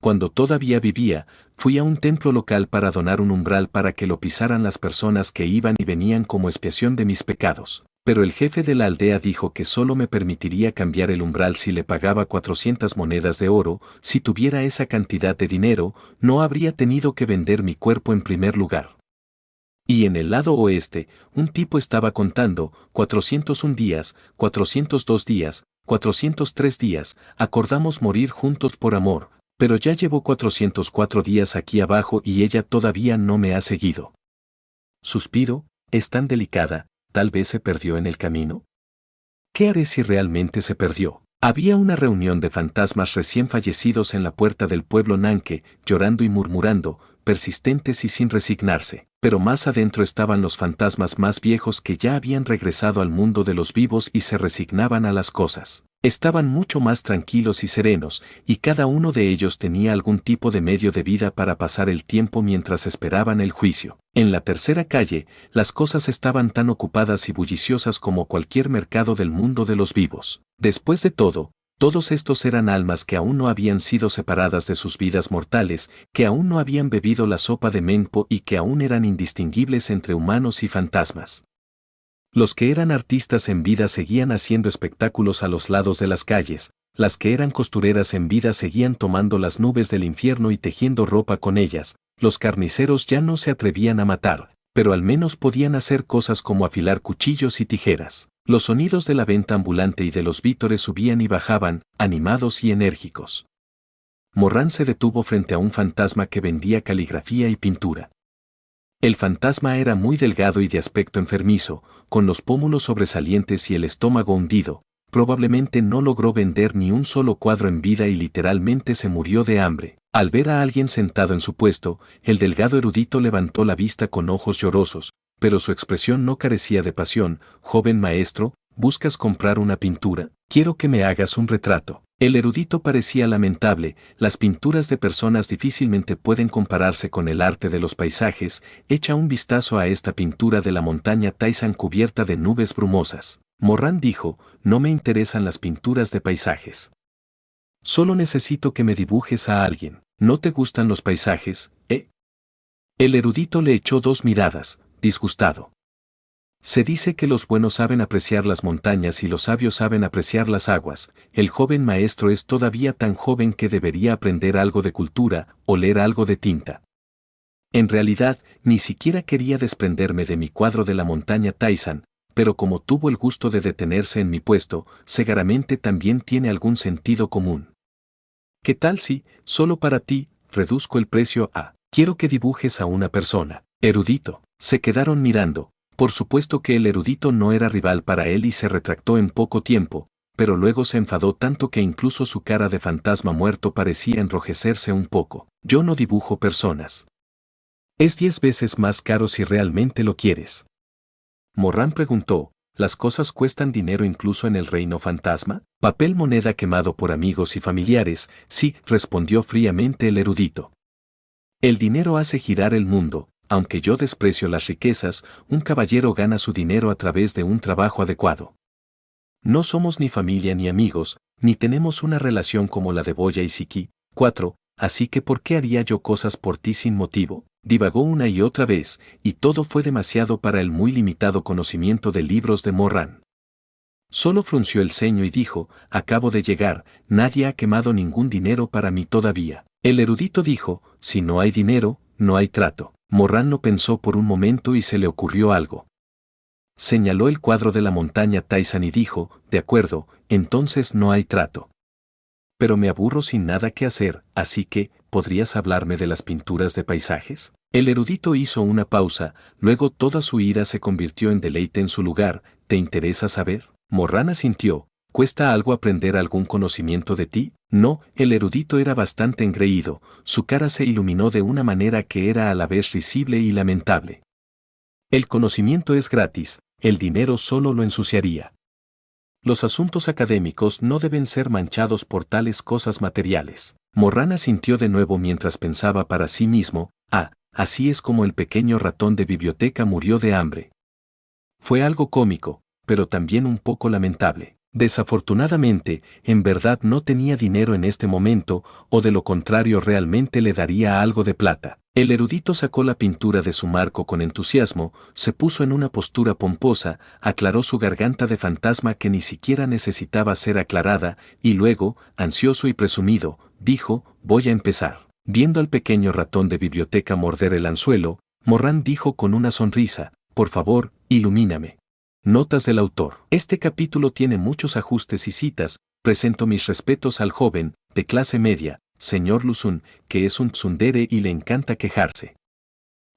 Cuando todavía vivía, fui a un templo local para donar un umbral para que lo pisaran las personas que iban y venían como expiación de mis pecados. Pero el jefe de la aldea dijo que solo me permitiría cambiar el umbral si le pagaba 400 monedas de oro. Si tuviera esa cantidad de dinero, no habría tenido que vender mi cuerpo en primer lugar. Y en el lado oeste, un tipo estaba contando: 401 días, 402 días, 403 días, acordamos morir juntos por amor, pero ya llevo 404 días aquí abajo y ella todavía no me ha seguido. Suspiro: es tan delicada, tal vez se perdió en el camino. ¿Qué haré si realmente se perdió? Había una reunión de fantasmas recién fallecidos en la puerta del pueblo Nanke, llorando y murmurando, persistentes y sin resignarse. Pero más adentro estaban los fantasmas más viejos que ya habían regresado al mundo de los vivos y se resignaban a las cosas. Estaban mucho más tranquilos y serenos, y cada uno de ellos tenía algún tipo de medio de vida para pasar el tiempo mientras esperaban el juicio. En la tercera calle, las cosas estaban tan ocupadas y bulliciosas como cualquier mercado del mundo de los vivos. Después de todo, todos estos eran almas que aún no habían sido separadas de sus vidas mortales, que aún no habían bebido la sopa de Menpo y que aún eran indistinguibles entre humanos y fantasmas. Los que eran artistas en vida seguían haciendo espectáculos a los lados de las calles, las que eran costureras en vida seguían tomando las nubes del infierno y tejiendo ropa con ellas, los carniceros ya no se atrevían a matar, pero al menos podían hacer cosas como afilar cuchillos y tijeras. Los sonidos de la venta ambulante y de los vítores subían y bajaban, animados y enérgicos. Morran se detuvo frente a un fantasma que vendía caligrafía y pintura. El fantasma era muy delgado y de aspecto enfermizo, con los pómulos sobresalientes y el estómago hundido. Probablemente no logró vender ni un solo cuadro en vida y literalmente se murió de hambre. Al ver a alguien sentado en su puesto, el delgado erudito levantó la vista con ojos llorosos, pero su expresión no carecía de pasión. «Joven maestro, ¿buscas comprar una pintura? Quiero que me hagas un retrato». El erudito parecía lamentable. Las pinturas de personas difícilmente pueden compararse con el arte de los paisajes. Echa un vistazo a esta pintura de la montaña Taishan cubierta de nubes brumosas. Morran dijo: no me interesan las pinturas de paisajes. Solo necesito que me dibujes a alguien. ¿No te gustan los paisajes, eh? El erudito le echó dos miradas, disgustado. Se dice que los buenos saben apreciar las montañas y los sabios saben apreciar las aguas. El joven maestro es todavía tan joven que debería aprender algo de cultura, o leer algo de tinta. En realidad, ni siquiera quería desprenderme de mi cuadro de la montaña Taishan, pero como tuvo el gusto de detenerse en mi puesto, seguramente también tiene algún sentido común. ¿Qué tal si, solo para ti, reduzco el precio a: quiero que dibujes a una persona? Erudito. Se quedaron mirando. Por supuesto que el erudito no era rival para él y se retractó en poco tiempo, pero luego se enfadó tanto que incluso su cara de fantasma muerto parecía enrojecerse un poco. Yo no dibujo personas. Es 10 veces más caro si realmente lo quieres. Morran preguntó: ¿las cosas cuestan dinero incluso en el reino fantasma? Papel moneda quemado por amigos y familiares, sí, respondió fríamente el erudito. El dinero hace girar el mundo. Aunque yo desprecio las riquezas, un caballero gana su dinero a través de un trabajo adecuado. No somos ni familia ni amigos, ni tenemos una relación como la de Boya y Siki. 4. Así que ¿por qué haría yo cosas por ti sin motivo? Divagó una y otra vez, y todo fue demasiado para el muy limitado conocimiento de libros de Morran. Solo frunció el ceño y dijo, acabo de llegar, nadie ha quemado ningún dinero para mí todavía. El erudito dijo, si no hay dinero, no hay trato. Morran no pensó por un momento y se le ocurrió algo. Señaló el cuadro de la montaña Taizan y dijo, de acuerdo, entonces no hay trato. Pero me aburro sin nada que hacer, así que, ¿podrías hablarme de las pinturas de paisajes? El erudito hizo una pausa, luego toda su ira se convirtió en deleite en su lugar. ¿Te interesa saber? Morran asintió. ¿Cuesta algo aprender algún conocimiento de ti? No, el erudito era bastante engreído, su cara se iluminó de una manera que era a la vez risible y lamentable. El conocimiento es gratis, el dinero solo lo ensuciaría. Los asuntos académicos no deben ser manchados por tales cosas materiales. Morran asintió de nuevo mientras pensaba para sí mismo, así es como el pequeño ratón de biblioteca murió de hambre. Fue algo cómico, pero también un poco lamentable. Desafortunadamente, en verdad no tenía dinero en este momento, o de lo contrario realmente le daría algo de plata. El erudito sacó la pintura de su marco con entusiasmo, se puso en una postura pomposa, aclaró su garganta de fantasma que ni siquiera necesitaba ser aclarada, y luego, ansioso y presumido, dijo, voy a empezar. Viendo al pequeño ratón de biblioteca morder el anzuelo, Morran dijo con una sonrisa, por favor, ilumíname. Notas del autor. Este capítulo tiene muchos ajustes y citas. Presento mis respetos al joven, de clase media, señor Luzun, que es un tsundere y le encanta quejarse.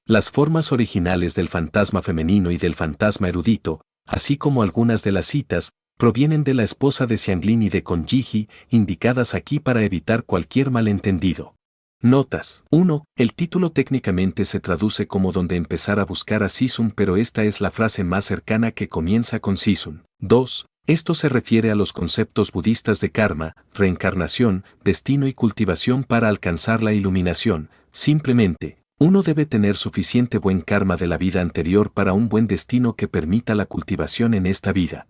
Las formas originales del fantasma femenino y del fantasma erudito, así como algunas de las citas, provienen de la esposa de Xianglin y de Konjiji, indicadas aquí para evitar cualquier malentendido. Notas. 1. El título técnicamente se traduce como donde empezar a buscar a Sisun, pero esta es la frase más cercana que comienza con Sisun. 2. Esto se refiere a los conceptos budistas de karma, reencarnación, destino y cultivación para alcanzar la iluminación. Simplemente, uno debe tener suficiente buen karma de la vida anterior para un buen destino que permita la cultivación en esta vida.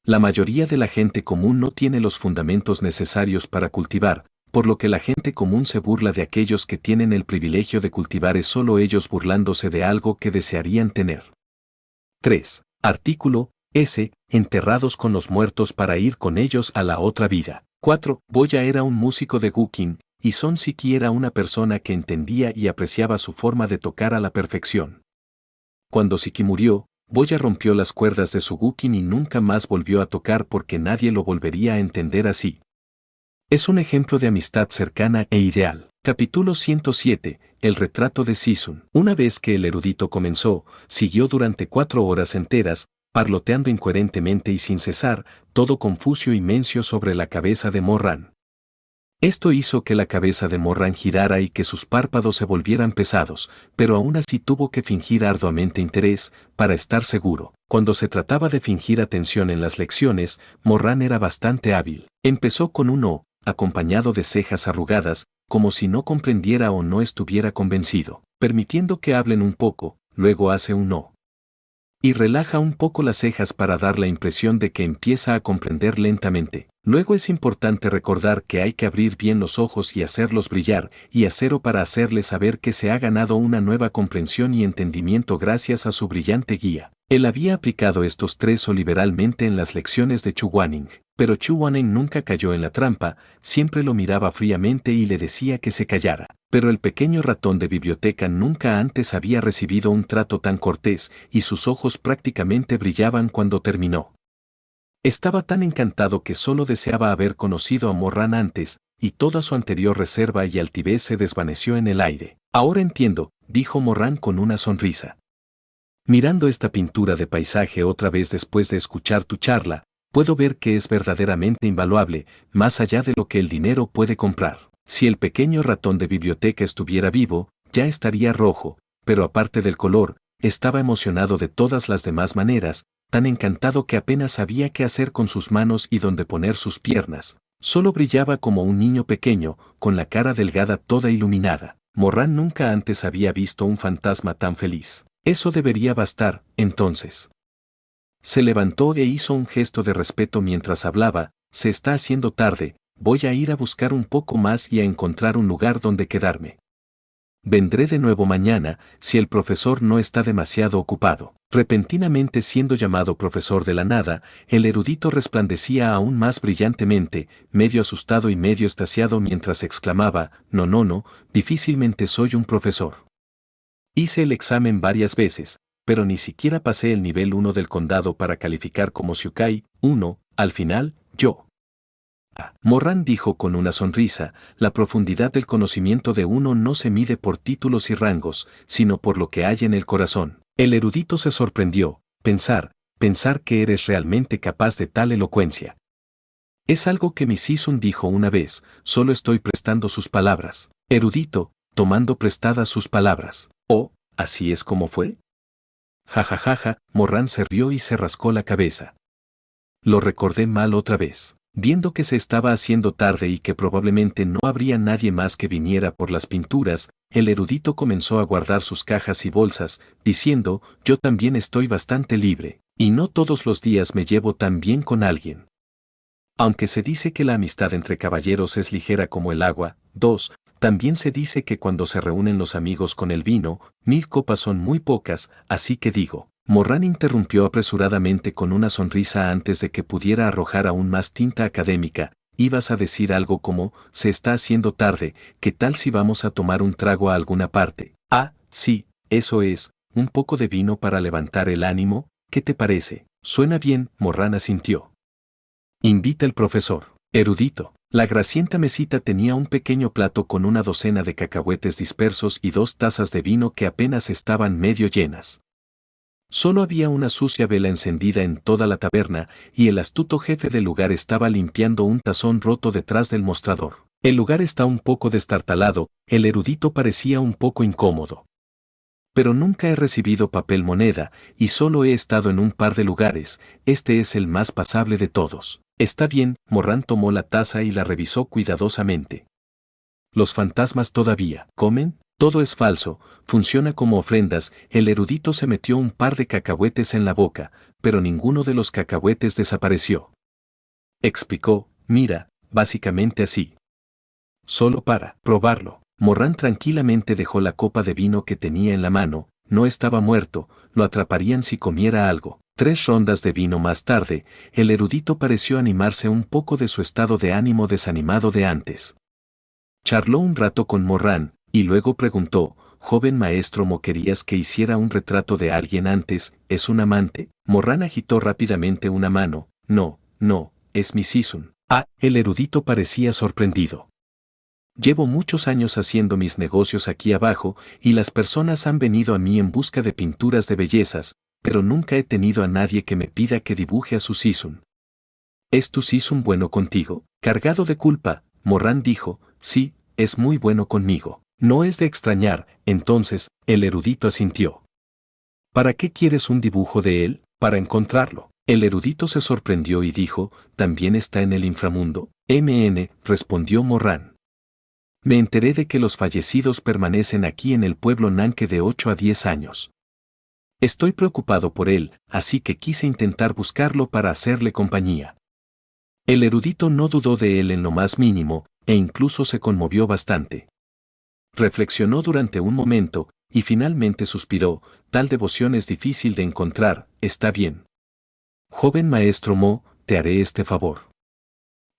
La mayoría de la gente común no tiene los fundamentos necesarios para cultivar, por lo que la gente común se burla de aquellos que tienen el privilegio de cultivar, es solo ellos burlándose de algo que desearían tener. 3. Artículo S. Enterrados con los muertos para ir con ellos a la otra vida. 4. Boya era un músico de Gukin, y Son Siki era una persona que entendía y apreciaba su forma de tocar a la perfección. Cuando Siki murió, Boya rompió las cuerdas de su Gukin y nunca más volvió a tocar porque nadie lo volvería a entender así. Es un ejemplo de amistad cercana e ideal. Capítulo 107. El retrato de Sisun. Una vez que el erudito comenzó, siguió durante 4 horas enteras, parloteando incoherentemente y sin cesar, todo confuso y mencio sobre la cabeza de Morran. Esto hizo que la cabeza de Morran girara y que sus párpados se volvieran pesados, pero aún así tuvo que fingir arduamente interés, para estar seguro. Cuando se trataba de fingir atención en las lecciones, Morran era bastante hábil. Empezó con un "oh", acompañado de cejas arrugadas, como si no comprendiera o no estuviera convencido, permitiendo que hablen un poco, luego hace un "no". Y relaja un poco las cejas para dar la impresión de que empieza a comprender lentamente. Luego es importante recordar que hay que abrir bien los ojos y hacerlos brillar, y acero para hacerle saber que se ha ganado una nueva comprensión y entendimiento gracias a su brillante guía. Él había aplicado estos 3 liberalmente en las lecciones de Chu Wanning, pero Chu Wanning nunca cayó en la trampa, siempre lo miraba fríamente y le decía que se callara. Pero el pequeño ratón de biblioteca nunca antes había recibido un trato tan cortés, y sus ojos prácticamente brillaban cuando terminó. Estaba tan encantado que solo deseaba haber conocido a Morran antes, y toda su anterior reserva y altivez se desvaneció en el aire. Ahora entiendo, dijo Morran con una sonrisa. Mirando esta pintura de paisaje otra vez después de escuchar tu charla, puedo ver que es verdaderamente invaluable, más allá de lo que el dinero puede comprar. Si el pequeño ratón de biblioteca estuviera vivo, ya estaría rojo, pero aparte del color, estaba emocionado de todas las demás maneras, tan encantado que apenas sabía qué hacer con sus manos y dónde poner sus piernas. Solo brillaba como un niño pequeño, con la cara delgada toda iluminada. Morran nunca antes había visto un fantasma tan feliz. Eso debería bastar, entonces. Se levantó e hizo un gesto de respeto mientras hablaba, se está haciendo tarde, voy a ir a buscar un poco más y a encontrar un lugar donde quedarme. Vendré de nuevo mañana, si el profesor no está demasiado ocupado. Repentinamente siendo llamado profesor de la nada, el erudito resplandecía aún más brillantemente, medio asustado y medio extasiado mientras exclamaba, no, no, no, difícilmente soy un profesor. Hice el examen varias veces, pero ni siquiera pasé el nivel 1 del condado para calificar como Shiukai 1, al final, yo. Morran dijo con una sonrisa, la profundidad del conocimiento de uno no se mide por títulos y rangos, sino por lo que hay en el corazón. El erudito se sorprendió, pensar que eres realmente capaz de tal elocuencia. Es algo que mi Sisun dijo una vez, solo estoy prestando sus palabras. Erudito, tomando prestadas sus palabras. Oh, ¿así es como fue? Jajajaja, Morran se rió y se rascó la cabeza. Lo recordé mal otra vez. Viendo que se estaba haciendo tarde y que probablemente no habría nadie más que viniera por las pinturas, el erudito comenzó a guardar sus cajas y bolsas, diciendo, yo también estoy bastante libre, y no todos los días me llevo tan bien con alguien. Aunque se dice que la amistad entre caballeros es ligera como el agua, 2, también se dice que cuando se reúnen los amigos con el vino, 1000 copas son muy pocas, así que digo. Morran interrumpió apresuradamente con una sonrisa antes de que pudiera arrojar aún más tinta académica. Ibas a decir algo como, se está haciendo tarde, ¿qué tal si vamos a tomar un trago a alguna parte? Ah, sí, eso es, un poco de vino para levantar el ánimo, ¿qué te parece? Suena bien, Morran asintió. Invita el profesor. Erudito. La grasienta mesita tenía un pequeño plato con una docena de cacahuetes dispersos y 2 tazas de vino que apenas estaban medio llenas. Solo había una sucia vela encendida en toda la taberna, y el astuto jefe del lugar estaba limpiando un tazón roto detrás del mostrador. El lugar está un poco destartalado, el erudito parecía un poco incómodo. Pero nunca he recibido papel moneda, y solo he estado en un par de lugares, este es el más pasable de todos. Está bien, Morran tomó la taza y la revisó cuidadosamente. ¿Los fantasmas todavía comen? Todo es falso, funciona como ofrendas. El erudito se metió un par de cacahuetes en la boca, pero ninguno de los cacahuetes desapareció. Explicó, mira, básicamente así. Solo para probarlo. Morran tranquilamente dejó la copa de vino que tenía en la mano, no estaba muerto, lo atraparían si comiera algo. 3 rondas de vino más tarde, el erudito pareció animarse un poco de su estado de ánimo desanimado de antes. Charló un rato con Morran, y luego preguntó, joven maestro, ¿mo querías que hiciera un retrato de alguien antes? ¿Es un amante? Morran agitó rápidamente una mano, no, es mi Sisun. Ah, el erudito parecía sorprendido. Llevo muchos años haciendo mis negocios aquí abajo, y las personas han venido a mí en busca de pinturas de bellezas, pero nunca he tenido a nadie que me pida que dibuje a su Sisun. ¿Es tu Sisun bueno contigo? Cargado de culpa, Morran dijo, sí, es muy bueno conmigo. No es de extrañar, entonces, el erudito asintió. ¿Para qué quieres un dibujo de él? Para encontrarlo. El erudito se sorprendió y dijo, ¿también está en el inframundo? Respondió Morran. Me enteré de que los fallecidos permanecen aquí en el pueblo Nanke de 8 a 10 años. Estoy preocupado por él, así que quise intentar buscarlo para hacerle compañía. El erudito no dudó de él en lo más mínimo, e incluso se conmovió bastante. Reflexionó durante un momento, y finalmente suspiró, tal devoción es difícil de encontrar, está bien. Joven maestro Mo, te haré este favor.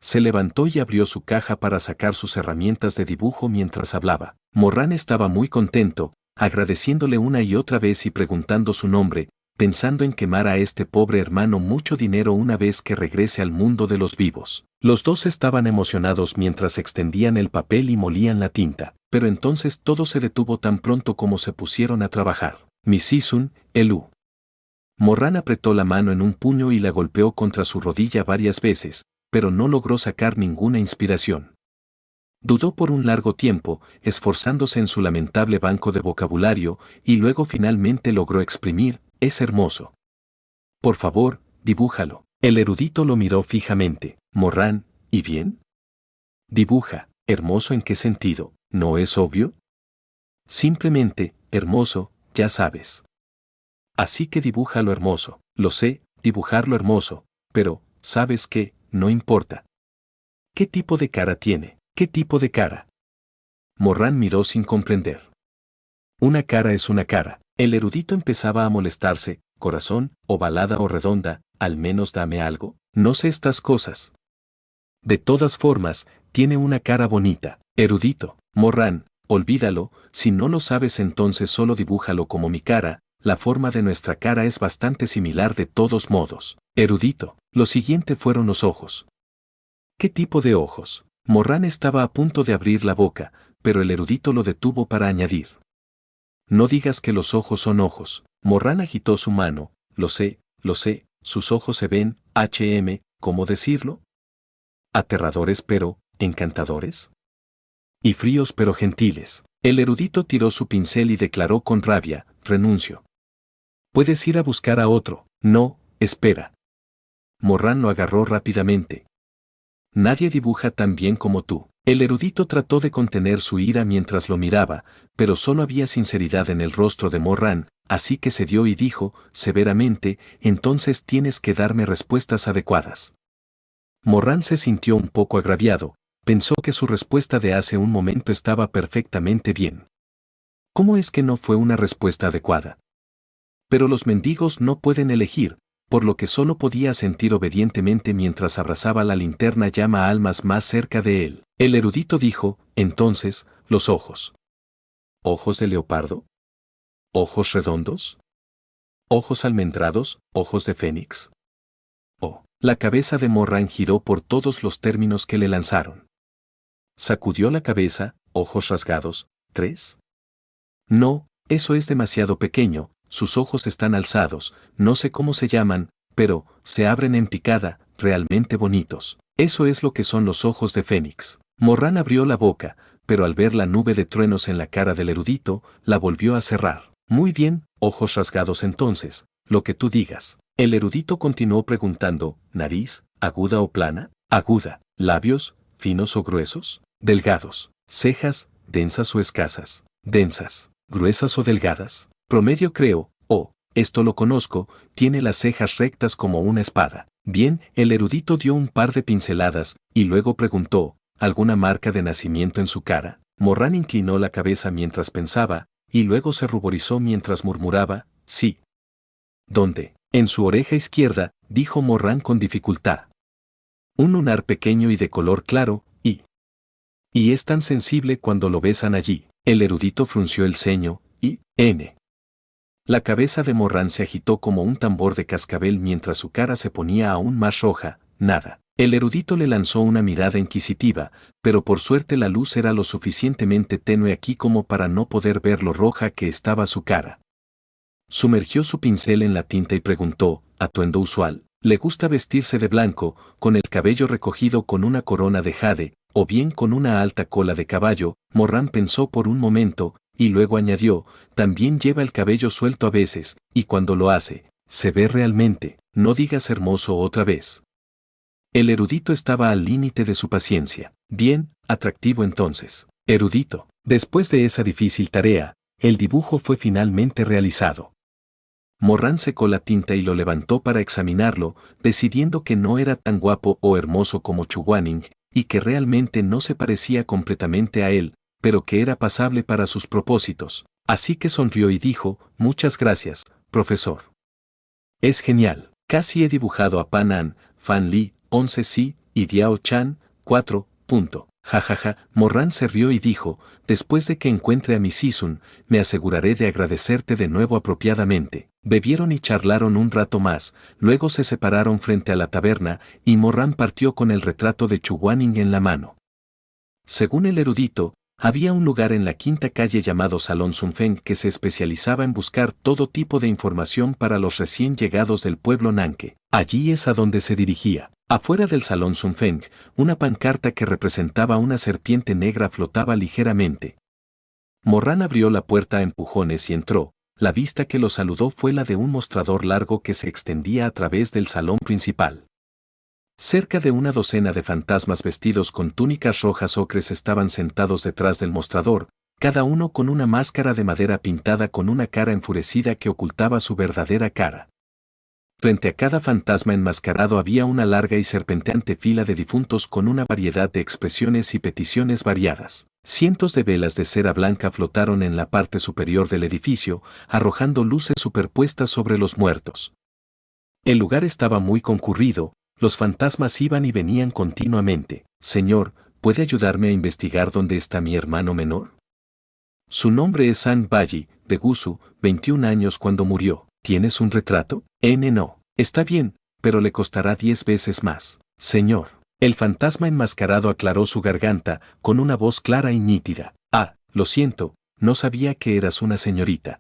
Se levantó y abrió su caja para sacar sus herramientas de dibujo mientras hablaba. Morran estaba muy contento, agradeciéndole una y otra vez y preguntando su nombre, pensando en quemar a este pobre hermano mucho dinero una vez que regrese al mundo de los vivos. Los dos estaban emocionados mientras extendían el papel y molían la tinta, pero entonces todo se detuvo tan pronto como se pusieron a trabajar. Mi Sisun, Elu. Morran apretó la mano en un puño y la golpeó contra su rodilla varias veces, pero no logró sacar ninguna inspiración. Dudó por un largo tiempo, esforzándose en su lamentable banco de vocabulario, y luego finalmente logró exprimir, es hermoso. Por favor, dibújalo. El erudito lo miró fijamente. Morran, ¿y bien? Dibuja, ¿hermoso en qué sentido? ¿No es obvio? Simplemente, hermoso, ya sabes. Así que dibuja lo hermoso. Lo sé, dibujar lo hermoso, pero, ¿sabes qué? No importa. ¿Qué tipo de cara tiene? ¿Qué tipo de cara? Morran miró sin comprender. Una cara es una cara. El erudito empezaba a molestarse. Corazón, ovalada o redonda, al menos dame algo. No sé estas cosas. De todas formas, tiene una cara bonita. Erudito. Morrán, olvídalo, si no lo sabes entonces solo dibújalo como mi cara. La forma de nuestra cara es bastante similar de todos modos. Erudito. Lo siguiente fueron los ojos. ¿Qué tipo de ojos? Morrán estaba a punto de abrir la boca, pero el erudito lo detuvo para añadir. No digas que los ojos son ojos. Morrán agitó su mano. Lo sé, sus ojos se ven, ¿cómo decirlo? Aterradores pero, encantadores. Y fríos pero gentiles. El erudito tiró su pincel y declaró con rabia, renuncio. Puedes ir a buscar a otro. No, espera. Morrán lo agarró rápidamente. Nadie dibuja tan bien como tú. El erudito trató de contener su ira mientras lo miraba, pero solo había sinceridad en el rostro de Morrán, así que cedió y dijo, severamente, entonces tienes que darme respuestas adecuadas. Morrán se sintió un poco agraviado, pensó que su respuesta de hace un momento estaba perfectamente bien. ¿Cómo es que no fue una respuesta adecuada? Pero los mendigos no pueden elegir, por lo que solo podía sentir obedientemente mientras abrazaba la linterna llama a almas más cerca de él. El erudito dijo, entonces, los ojos. ¿Ojos de leopardo? ¿Ojos redondos? ¿Ojos almendrados? ¿Ojos de fénix? Oh, la cabeza de Morrán giró por todos los términos que le lanzaron. Sacudió la cabeza, ojos rasgados, 3. No, eso es demasiado pequeño. Sus ojos están alzados, no sé cómo se llaman, pero, se abren en picada, realmente bonitos. Eso es lo que son los ojos de Fénix. Morrán abrió la boca, pero al ver la nube de truenos en la cara del erudito, la volvió a cerrar. Muy bien, ojos rasgados entonces, lo que tú digas. El erudito continuó preguntando, ¿nariz, aguda o plana? Aguda. ¿Labios, finos o gruesos? Delgados. ¿Cejas, densas o escasas? Densas. ¿Gruesas o delgadas? Promedio creo, esto lo conozco, tiene las cejas rectas como una espada. Bien, el erudito dio un par de pinceladas, y luego preguntó, ¿alguna marca de nacimiento en su cara? Morrán inclinó la cabeza mientras pensaba, y luego se ruborizó mientras murmuraba, sí. ¿Dónde? En su oreja izquierda, dijo Morrán con dificultad. Un lunar pequeño y de color claro, y es tan sensible cuando lo besan allí. El erudito frunció el ceño, La cabeza de Morrán se agitó como un tambor de cascabel mientras su cara se ponía aún más roja, nada. El erudito le lanzó una mirada inquisitiva, pero por suerte la luz era lo suficientemente tenue aquí como para no poder ver lo roja que estaba su cara. Sumergió su pincel en la tinta y preguntó, atuendo usual, ¿le gusta vestirse de blanco, con el cabello recogido con una corona de jade, o bien con una alta cola de caballo? Morrán pensó por un momento, y luego añadió, también lleva el cabello suelto a veces, y cuando lo hace, se ve realmente, no digas hermoso otra vez. El erudito estaba al límite de su paciencia. Bien, atractivo entonces. Erudito. Después de esa difícil tarea, el dibujo fue finalmente realizado. Morrán secó la tinta y lo levantó para examinarlo, decidiendo que no era tan guapo o hermoso como Chuguaning, y que realmente no se parecía completamente a él, pero que era pasable para sus propósitos. Así que sonrió y dijo, muchas gracias, profesor. Es genial. Casi he dibujado a Pan An, Fan Li, 11 sí, y Diao Chan, 4. Jajaja, Morrán se rió y dijo, después de que encuentre a mi Sisun, me aseguraré de agradecerte de nuevo apropiadamente. Bebieron y charlaron un rato más, luego se separaron frente a la taberna, y Morrán partió con el retrato de Chuguaning en la mano. Según el erudito, había un lugar en la quinta calle llamado Salón Sunfeng que se especializaba en buscar todo tipo de información para los recién llegados del pueblo Nanke. Allí es a donde se dirigía. Afuera del Salón Sunfeng, una pancarta que representaba una serpiente negra flotaba ligeramente. Morrán abrió la puerta a empujones y entró. La vista que lo saludó fue la de un mostrador largo que se extendía a través del salón principal. Cerca de una docena de fantasmas vestidos con túnicas rojas ocres estaban sentados detrás del mostrador, cada uno con una máscara de madera pintada con una cara enfurecida que ocultaba su verdadera cara. Frente a cada fantasma enmascarado había una larga y serpenteante fila de difuntos con una variedad de expresiones y peticiones variadas. Cientos de velas de cera blanca flotaron en la parte superior del edificio, arrojando luces superpuestas sobre los muertos. El lugar estaba muy concurrido, los fantasmas iban y venían continuamente. Señor, ¿puede ayudarme a investigar dónde está mi hermano menor? Su nombre es Sang Bayi, de Gusu, 21 años cuando murió. ¿Tienes un retrato? No. Está bien, pero le costará 10 veces más. Señor. El fantasma enmascarado aclaró su garganta, con una voz clara y nítida. Ah, lo siento, no sabía que eras una señorita.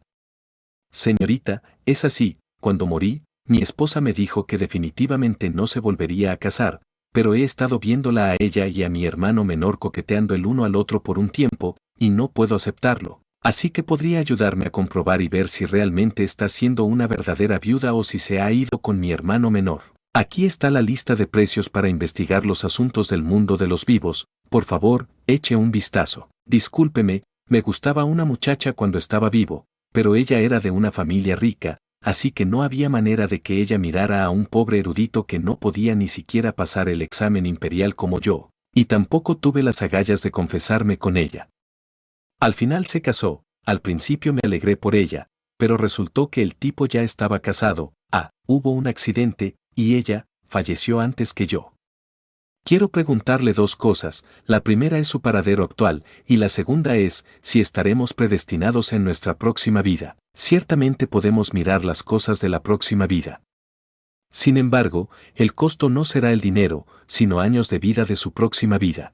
Señorita, es así, cuando morí, mi esposa me dijo que definitivamente no se volvería a casar, pero he estado viéndola a ella y a mi hermano menor coqueteando el uno al otro por un tiempo, y no puedo aceptarlo. Así que podría ayudarme a comprobar y ver si realmente está siendo una verdadera viuda o si se ha ido con mi hermano menor. Aquí está la lista de precios para investigar los asuntos del mundo de los vivos. Por favor, eche un vistazo. Discúlpeme, me gustaba una muchacha cuando estaba vivo, pero ella era de una familia rica, así que no había manera de que ella mirara a un pobre erudito que no podía ni siquiera pasar el examen imperial como yo, y tampoco tuve las agallas de confesarme con ella. Al final se casó, al principio me alegré por ella, pero resultó que el tipo ya estaba casado, hubo un accidente, y ella falleció antes que yo. Quiero preguntarle dos cosas, la primera es su paradero actual, y la segunda es si estaremos predestinados en nuestra próxima vida. Ciertamente podemos mirar las cosas de la próxima vida. Sin embargo, el costo no será el dinero, sino años de vida de su próxima vida.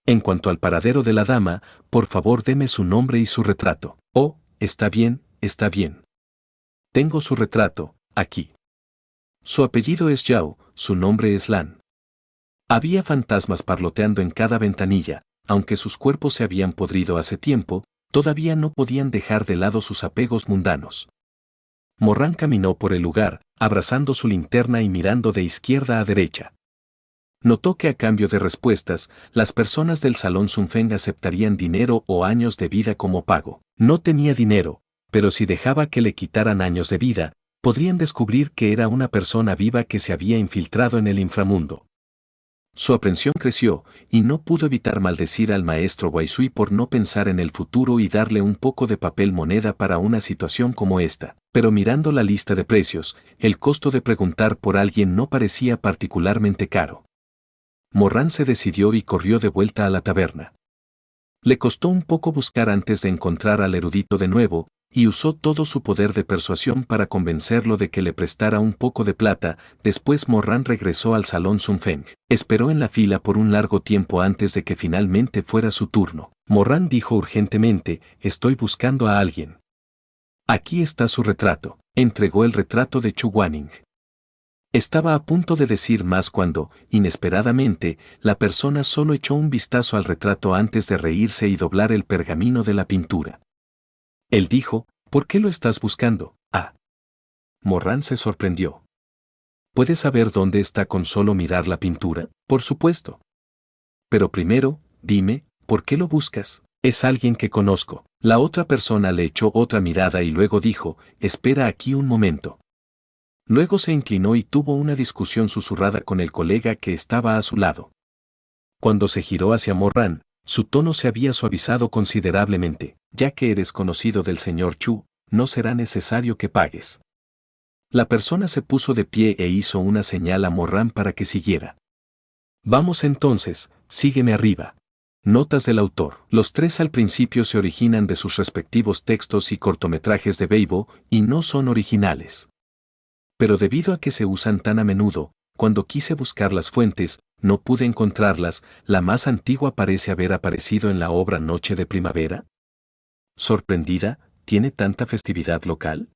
En cuanto al paradero de la dama, por favor deme su nombre y su retrato. Oh, está bien, está bien. Tengo su retrato, aquí. Su apellido es Yao, su nombre es Lan. Había fantasmas parloteando en cada ventanilla, aunque sus cuerpos se habían podrido hace tiempo, todavía no podían dejar de lado sus apegos mundanos. Morran caminó por el lugar, abrazando su linterna y mirando de izquierda a derecha. Notó que a cambio de respuestas, las personas del salón Sunfeng aceptarían dinero o años de vida como pago. No tenía dinero, pero si dejaba que le quitaran años de vida, podrían descubrir que era una persona viva que se había infiltrado en el inframundo. Su aprensión creció, y no pudo evitar maldecir al maestro Waisui por no pensar en el futuro y darle un poco de papel moneda para una situación como esta. Pero mirando la lista de precios, el costo de preguntar por alguien no parecía particularmente caro. Morran se decidió y corrió de vuelta a la taberna. Le costó un poco buscar antes de encontrar al erudito de nuevo, y usó todo su poder de persuasión para convencerlo de que le prestara un poco de plata. Después Morran regresó al salón Sunfeng. Esperó en la fila por un largo tiempo antes de que finalmente fuera su turno. Morran dijo urgentemente, estoy buscando a alguien. Aquí está su retrato. Entregó el retrato de Chu Wanning. Estaba a punto de decir más cuando, inesperadamente, la persona solo echó un vistazo al retrato antes de reírse y doblar el pergamino de la pintura. Él dijo, ¿por qué lo estás buscando? Morran se sorprendió. ¿Puedes saber dónde está con solo mirar la pintura? Por supuesto. Pero primero, dime, ¿por qué lo buscas? Es alguien que conozco. La otra persona le echó otra mirada y luego dijo, espera aquí un momento. Luego se inclinó y tuvo una discusión susurrada con el colega que estaba a su lado. Cuando se giró hacia Morran, su tono se había suavizado considerablemente. Ya que eres conocido del señor Chu, no será necesario que pagues. La persona se puso de pie e hizo una señal a Morran para que siguiera. Vamos entonces, sígueme arriba. Notas del autor. Los tres al principio se originan de sus respectivos textos y cortometrajes de Weibo, y no son originales. Pero debido a que se usan tan a menudo, cuando quise buscar las fuentes, no pude encontrarlas. La más antigua parece haber aparecido en la obra Noche de Primavera. Sorprendida, ¿tiene tanta festividad local?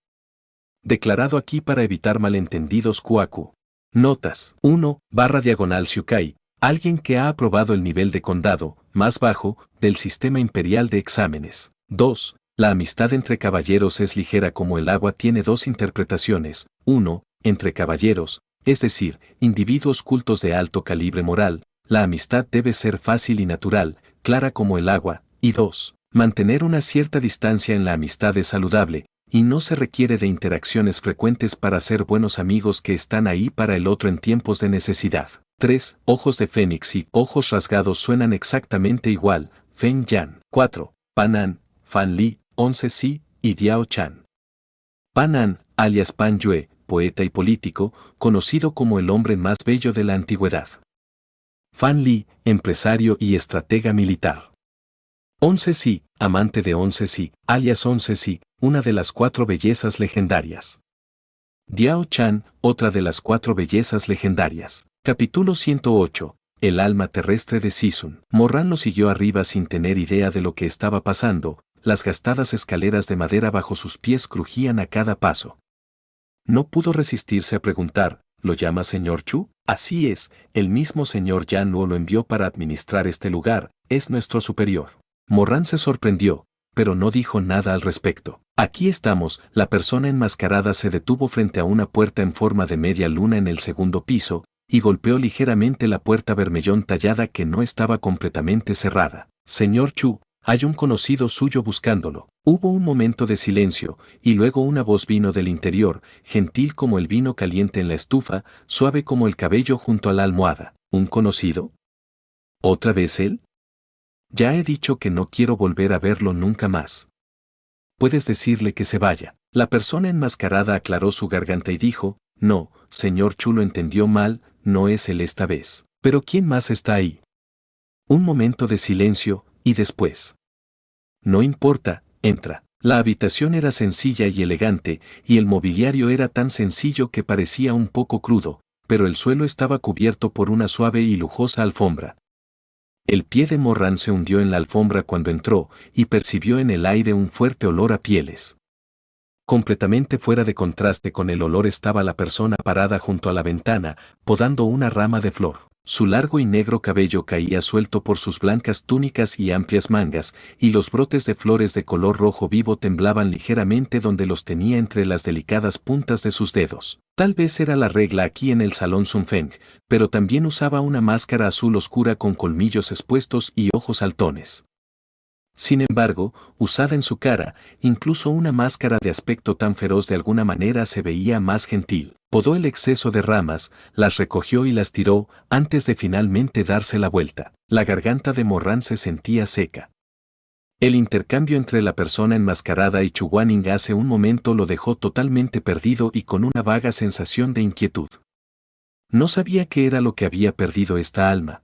Declarado aquí para evitar malentendidos Kuaku. Notas. 1/Siukai, alguien que ha aprobado el nivel de condado, más bajo, del sistema imperial de exámenes. 2. La amistad entre caballeros es ligera como el agua. Tiene dos interpretaciones. 1. Entre caballeros, es decir, individuos cultos de alto calibre moral, la amistad debe ser fácil y natural, clara como el agua. Y 2. Mantener una cierta distancia en la amistad es saludable, y no se requiere de interacciones frecuentes para ser buenos amigos que están ahí para el otro en tiempos de necesidad. 3. Ojos de Fénix y ojos rasgados suenan exactamente igual. Feng Yan. 4. Pan An, Fan Li, 11 Si, y Diao Chan. Pan An, alias Pan Yue, poeta y político, conocido como el hombre más bello de la antigüedad. Fan Li, empresario y estratega militar. 11 Si, amante de 11 Si, alias 11 Si, una de las 4 bellezas legendarias. Diao Chan, otra de las 4 bellezas legendarias. Capítulo 108. El alma terrestre de Sisun. Morran lo siguió arriba sin tener idea de lo que estaba pasando, las gastadas escaleras de madera bajo sus pies crujían a cada paso. No pudo resistirse a preguntar, ¿lo llama señor Chu? Así es, el mismo señor Yan Luo lo envió para administrar este lugar, es nuestro superior. Morran se sorprendió, pero no dijo nada al respecto. Aquí estamos, la persona enmascarada se detuvo frente a una puerta en forma de media luna en el segundo piso, y golpeó ligeramente la puerta bermellón tallada que no estaba completamente cerrada. Señor Chu, hay un conocido suyo buscándolo. Hubo un momento de silencio, y luego una voz vino del interior, gentil como el vino caliente en la estufa, suave como el cabello junto a la almohada. ¿Un conocido? ¿Otra vez él? Ya he dicho que no quiero volver a verlo nunca más. Puedes decirle que se vaya. La persona enmascarada aclaró su garganta y dijo, no, señor Chu lo entendió mal, no es él esta vez. ¿Pero quién más está ahí? Un momento de silencio, y después. No importa, entra. La habitación era sencilla y elegante, y el mobiliario era tan sencillo que parecía un poco crudo, pero el suelo estaba cubierto por una suave y lujosa alfombra. El pie de Morran se hundió en la alfombra cuando entró, y percibió en el aire un fuerte olor a pieles. Completamente fuera de contraste con el olor estaba la persona parada junto a la ventana, podando una rama de flor. Su largo y negro cabello caía suelto por sus blancas túnicas y amplias mangas, y los brotes de flores de color rojo vivo temblaban ligeramente donde los tenía entre las delicadas puntas de sus dedos. Tal vez era la regla aquí en el salón Sun Feng, pero también usaba una máscara azul oscura con colmillos expuestos y ojos saltones. Sin embargo, usada en su cara, incluso una máscara de aspecto tan feroz de alguna manera se veía más gentil. Podó el exceso de ramas, las recogió y las tiró, antes de finalmente darse la vuelta. La garganta de Morran se sentía seca. El intercambio entre la persona enmascarada y Chu Guaning hace un momento lo dejó totalmente perdido y con una vaga sensación de inquietud. No sabía qué era lo que había perdido esta alma.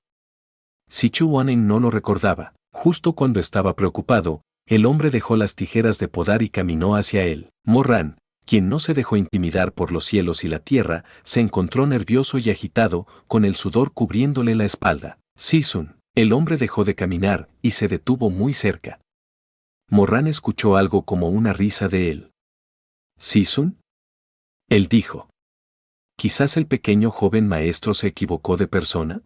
Si Chu Guaning no lo recordaba, justo cuando estaba preocupado, el hombre dejó las tijeras de podar y caminó hacia él. Morran, quien no se dejó intimidar por los cielos y la tierra, se encontró nervioso y agitado, con el sudor cubriéndole la espalda. Sisun, el hombre dejó de caminar y se detuvo muy cerca. Morran escuchó algo como una risa de él. ¿Sisun? Él dijo. Quizás el pequeño joven maestro se equivocó de persona.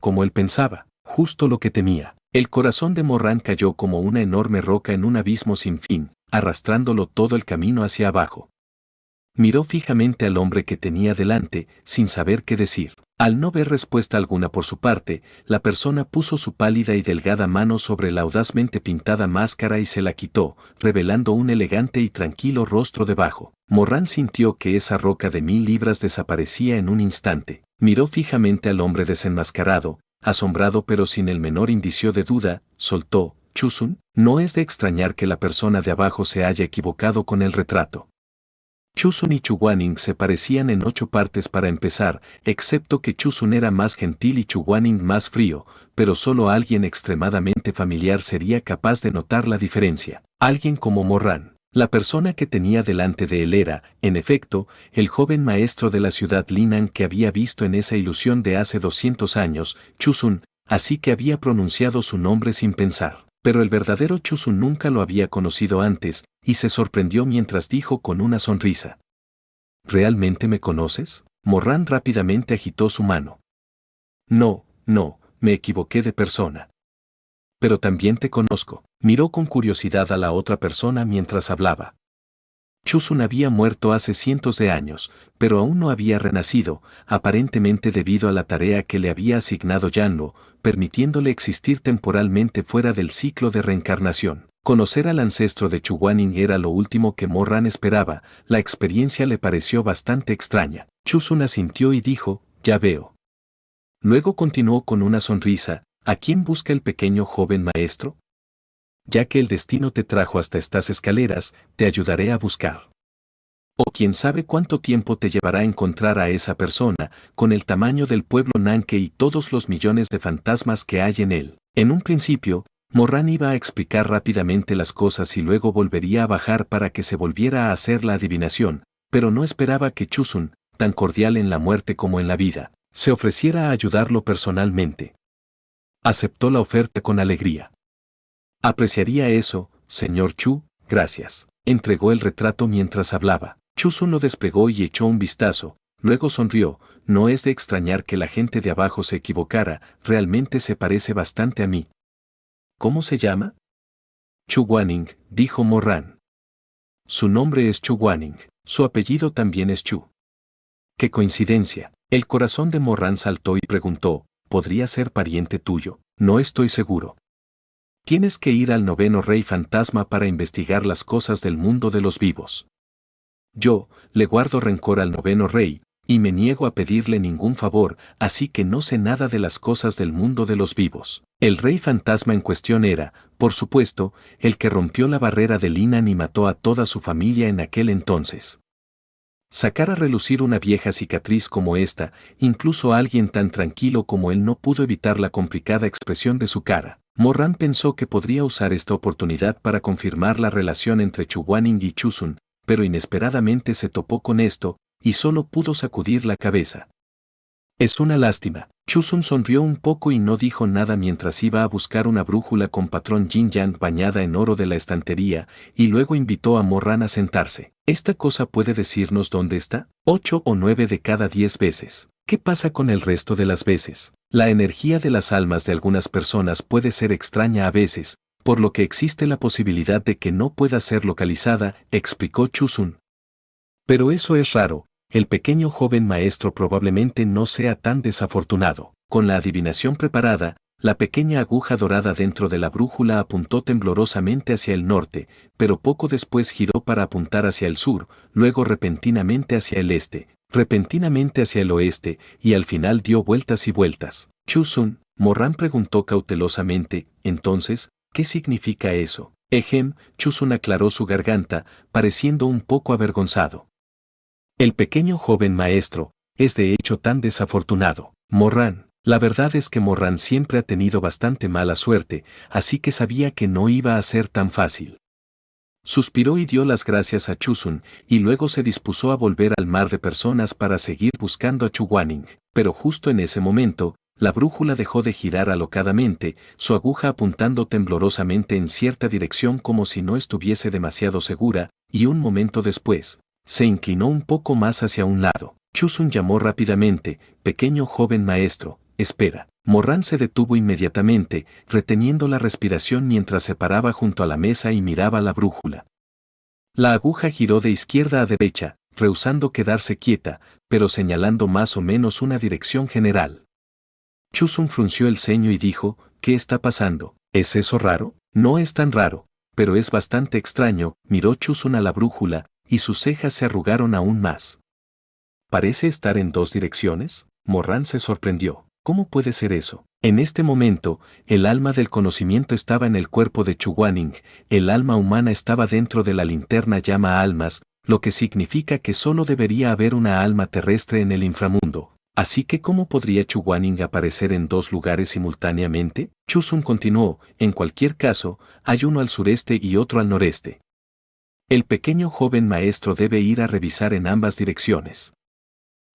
Como él pensaba, justo lo que temía. El corazón de Morran cayó como una enorme roca en un abismo sin fin, arrastrándolo todo el camino hacia abajo. Miró fijamente al hombre que tenía delante, sin saber qué decir. Al no ver respuesta alguna por su parte, la persona puso su pálida y delgada mano sobre la audazmente pintada máscara y se la quitó, revelando un elegante y tranquilo rostro debajo. Morran sintió que esa roca de 1000 libras desaparecía en un instante. Miró fijamente al hombre desenmascarado, asombrado pero sin el menor indicio de duda, soltó, «Chusun, no es de extrañar que la persona de abajo se haya equivocado con el retrato». Chusun y Chu Guaning se parecían en 8 partes para empezar, excepto que Chusun era más gentil y Chu Guaning más frío, pero solo alguien extremadamente familiar sería capaz de notar la diferencia. Alguien como Morran. La persona que tenía delante de él era, en efecto, el joven maestro de la ciudad Linan que había visto en esa ilusión de hace 200 años, Chusun, así que había pronunciado su nombre sin pensar. Pero el verdadero Chusun nunca lo había conocido antes, y se sorprendió mientras dijo con una sonrisa. ¿Realmente me conoces? Morran rápidamente agitó su mano. No, me equivoqué de persona. Pero también te conozco. Miró con curiosidad a la otra persona mientras hablaba. Chusun había muerto hace cientos de años, pero aún no había renacido, aparentemente debido a la tarea que le había asignado Yanlo, permitiéndole existir temporalmente fuera del ciclo de reencarnación. Conocer al ancestro de Chu Guaning era lo último que Morran esperaba, la experiencia le pareció bastante extraña. Chusun asintió y dijo, ya veo. Luego continuó con una sonrisa, ¿A quién busca el pequeño joven maestro? Ya que el destino te trajo hasta estas escaleras, te ayudaré a buscar. O quién sabe cuánto tiempo te llevará a encontrar a esa persona, con el tamaño del pueblo Nanke y todos los millones de fantasmas que hay en él. En un principio, Morran iba a explicar rápidamente las cosas y luego volvería a bajar para que se volviera a hacer la adivinación, pero no esperaba que Chusun, tan cordial en la muerte como en la vida, se ofreciera a ayudarlo personalmente. Aceptó la oferta con alegría. Apreciaría eso, señor Chu, gracias. Entregó el retrato mientras hablaba. Chusun lo desplegó y echó un vistazo, luego sonrió. No es de extrañar que la gente de abajo se equivocara, realmente se parece bastante a mí. ¿Cómo se llama? Chu Wanning, dijo Morran. Su nombre es Chu Wanning, su apellido también es Chu. ¡Qué coincidencia! El corazón de Morran saltó y preguntó, ¿podría ser pariente tuyo? No estoy seguro. Tienes que ir al noveno rey fantasma para investigar las cosas del mundo de los vivos. Yo, le guardo rencor al noveno rey, y me niego a pedirle ningún favor, así que no sé nada de las cosas del mundo de los vivos. El rey fantasma en cuestión era, por supuesto, el que rompió la barrera de Linan y mató a toda su familia en aquel entonces. Sacar a relucir una vieja cicatriz como esta, incluso alguien tan tranquilo como él no pudo evitar la complicada expresión de su cara. Morran pensó que podría usar esta oportunidad para confirmar la relación entre Chu Wanning y Chusun, pero inesperadamente se topó con esto, y solo pudo sacudir la cabeza. Es una lástima. Chusun sonrió un poco y no dijo nada mientras iba a buscar una brújula con patrón yin-yang bañada en oro de la estantería, y luego invitó a Morran a sentarse. ¿Esta cosa puede decirnos dónde está? 8 o 9 de cada 10 veces. ¿Qué pasa con el resto de las veces? La energía de las almas de algunas personas puede ser extraña a veces, por lo que existe la posibilidad de que no pueda ser localizada, explicó Chusun. Pero eso es raro. El pequeño joven maestro probablemente no sea tan desafortunado. Con la adivinación preparada, la pequeña aguja dorada dentro de la brújula apuntó temblorosamente hacia el norte, pero poco después giró para apuntar hacia el sur, luego repentinamente hacia el este, repentinamente hacia el oeste, y al final dio vueltas y vueltas. Chusun, Morran preguntó cautelosamente, entonces, ¿qué significa eso? Chusun aclaró su garganta, pareciendo un poco avergonzado. El pequeño joven maestro, es de hecho tan desafortunado. Morran, la verdad es que Morran siempre ha tenido bastante mala suerte, así que sabía que no iba a ser tan fácil. Suspiró y dio las gracias a Chusun, y luego se dispuso a volver al mar de personas para seguir buscando a Chu Wanning. Pero justo en ese momento, la brújula dejó de girar alocadamente, su aguja apuntando temblorosamente en cierta dirección como si no estuviese demasiado segura, y un momento después, se inclinó un poco más hacia un lado. Chusun llamó rápidamente, pequeño joven maestro, espera. Morran se detuvo inmediatamente, reteniendo la respiración mientras se paraba junto a la mesa y miraba la brújula. La aguja giró de izquierda a derecha, rehusando quedarse quieta, pero señalando más o menos una dirección general. Chusun frunció el ceño y dijo, ¿qué está pasando? ¿Es eso raro? No es tan raro, pero es bastante extraño, miró Chusun a la brújula, y sus cejas se arrugaron aún más. ¿Parece estar en dos direcciones? Morran se sorprendió. ¿Cómo puede ser eso? En este momento, el alma del conocimiento estaba en el cuerpo de Chu Wanning, el alma humana estaba dentro de la linterna llama almas, lo que significa que solo debería haber una alma terrestre en el inframundo. Así que ¿cómo podría Chu Wanning aparecer en dos lugares simultáneamente? Chusun continuó, en cualquier caso, hay uno al sureste y otro al noreste. El pequeño joven maestro debe ir a revisar en ambas direcciones.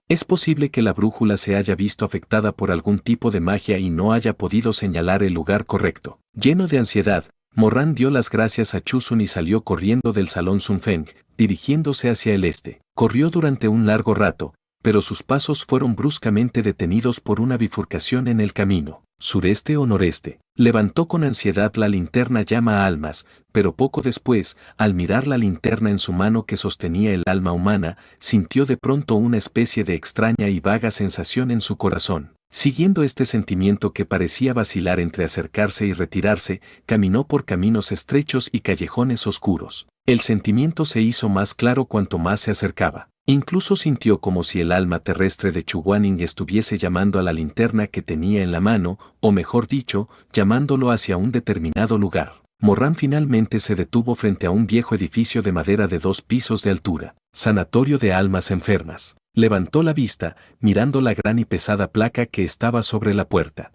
Es posible que la brújula se haya visto afectada por algún tipo de magia y no haya podido señalar el lugar correcto. Lleno de ansiedad, Morran dio las gracias a Chusun y salió corriendo del salón Sunfeng, dirigiéndose hacia el este. Corrió durante un largo rato, pero sus pasos fueron bruscamente detenidos por una bifurcación en el camino. ¿Sureste o noreste? Levantó con ansiedad la linterna llama almas, pero poco después, al mirar la linterna en su mano que sostenía el alma humana, sintió de pronto una especie de extraña y vaga sensación en su corazón. Siguiendo este sentimiento que parecía vacilar entre acercarse y retirarse, caminó por caminos estrechos y callejones oscuros. El sentimiento se hizo más claro cuanto más se acercaba. Incluso sintió como si el alma terrestre de Chuguanin estuviese llamando a la linterna que tenía en la mano, o mejor dicho, llamándolo hacia un determinado lugar. Morran finalmente se detuvo frente a un viejo edificio de madera de 2 pisos de altura, sanatorio de almas enfermas. Levantó la vista, mirando la gran y pesada placa que estaba sobre la puerta.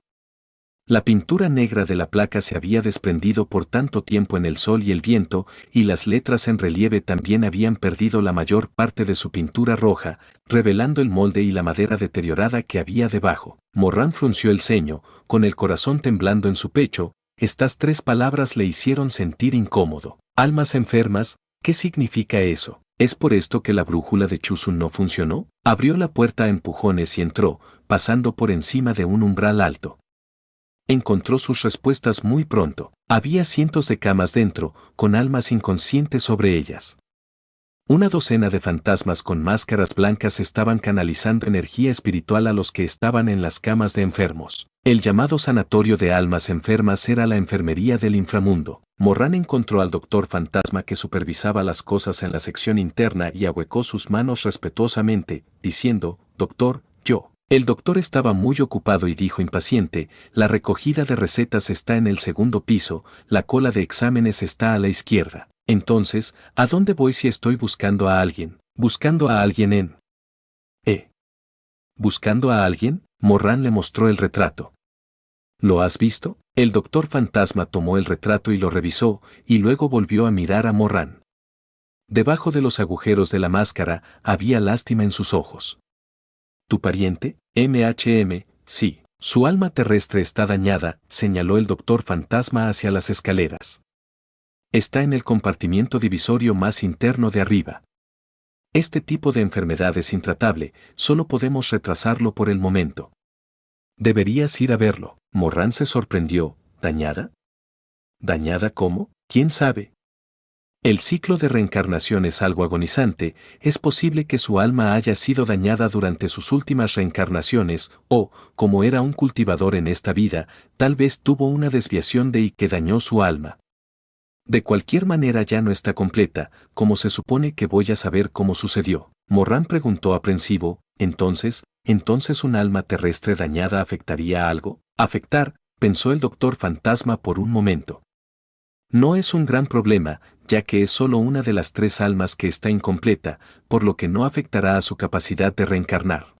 La pintura negra de la placa se había desprendido por tanto tiempo en el sol y el viento, y las letras en relieve también habían perdido la mayor parte de su pintura roja, revelando el molde y la madera deteriorada que había debajo. Morran frunció el ceño, con el corazón temblando en su pecho. Estas 3 palabras le hicieron sentir incómodo. Almas enfermas, ¿qué significa eso? ¿Es por esto que la brújula de Chusun no funcionó? Abrió la puerta a empujones y entró, pasando por encima de un umbral alto. Encontró sus respuestas muy pronto. Había cientos de camas dentro, con almas inconscientes sobre ellas. Una docena de fantasmas con máscaras blancas estaban canalizando energía espiritual a los que estaban en las camas de enfermos. El llamado sanatorio de almas enfermas era la enfermería del inframundo. Morran encontró al doctor fantasma que supervisaba las cosas en la sección interna y ahuecó sus manos respetuosamente, diciendo, «Doctor, yo». El doctor estaba muy ocupado y dijo impaciente, «La recogida de recetas está en el 2º piso, la cola de exámenes está a la izquierda». Entonces, ¿a dónde voy si estoy buscando a alguien? ¿Buscando a alguien en...? ¿Buscando a alguien? Morran le mostró el retrato. ¿Lo has visto? El doctor fantasma tomó el retrato y lo revisó, y luego volvió a mirar a Morran. Debajo de los agujeros de la máscara, había lástima en sus ojos. ¿Tu pariente? Sí. Su alma terrestre está dañada, señaló el doctor fantasma hacia las escaleras. Está en el compartimiento divisorio más interno de arriba. Este tipo de enfermedad es intratable, solo podemos retrasarlo por el momento. Deberías ir a verlo. Morran se sorprendió. ¿Dañada? ¿Dañada cómo? ¿Quién sabe? El ciclo de reencarnación es algo agonizante, es posible que su alma haya sido dañada durante sus últimas reencarnaciones, o, como era un cultivador en esta vida, tal vez tuvo una desviación de y que dañó su alma. De cualquier manera ya no está completa, ¿cómo se supone que voy a saber cómo sucedió? Morran preguntó aprensivo, ¿entonces un alma terrestre dañada afectaría a algo? Afectar, pensó el doctor fantasma por un momento. No es un gran problema, ya que es solo una de las 3 almas que está incompleta, por lo que no afectará a su capacidad de reencarnar.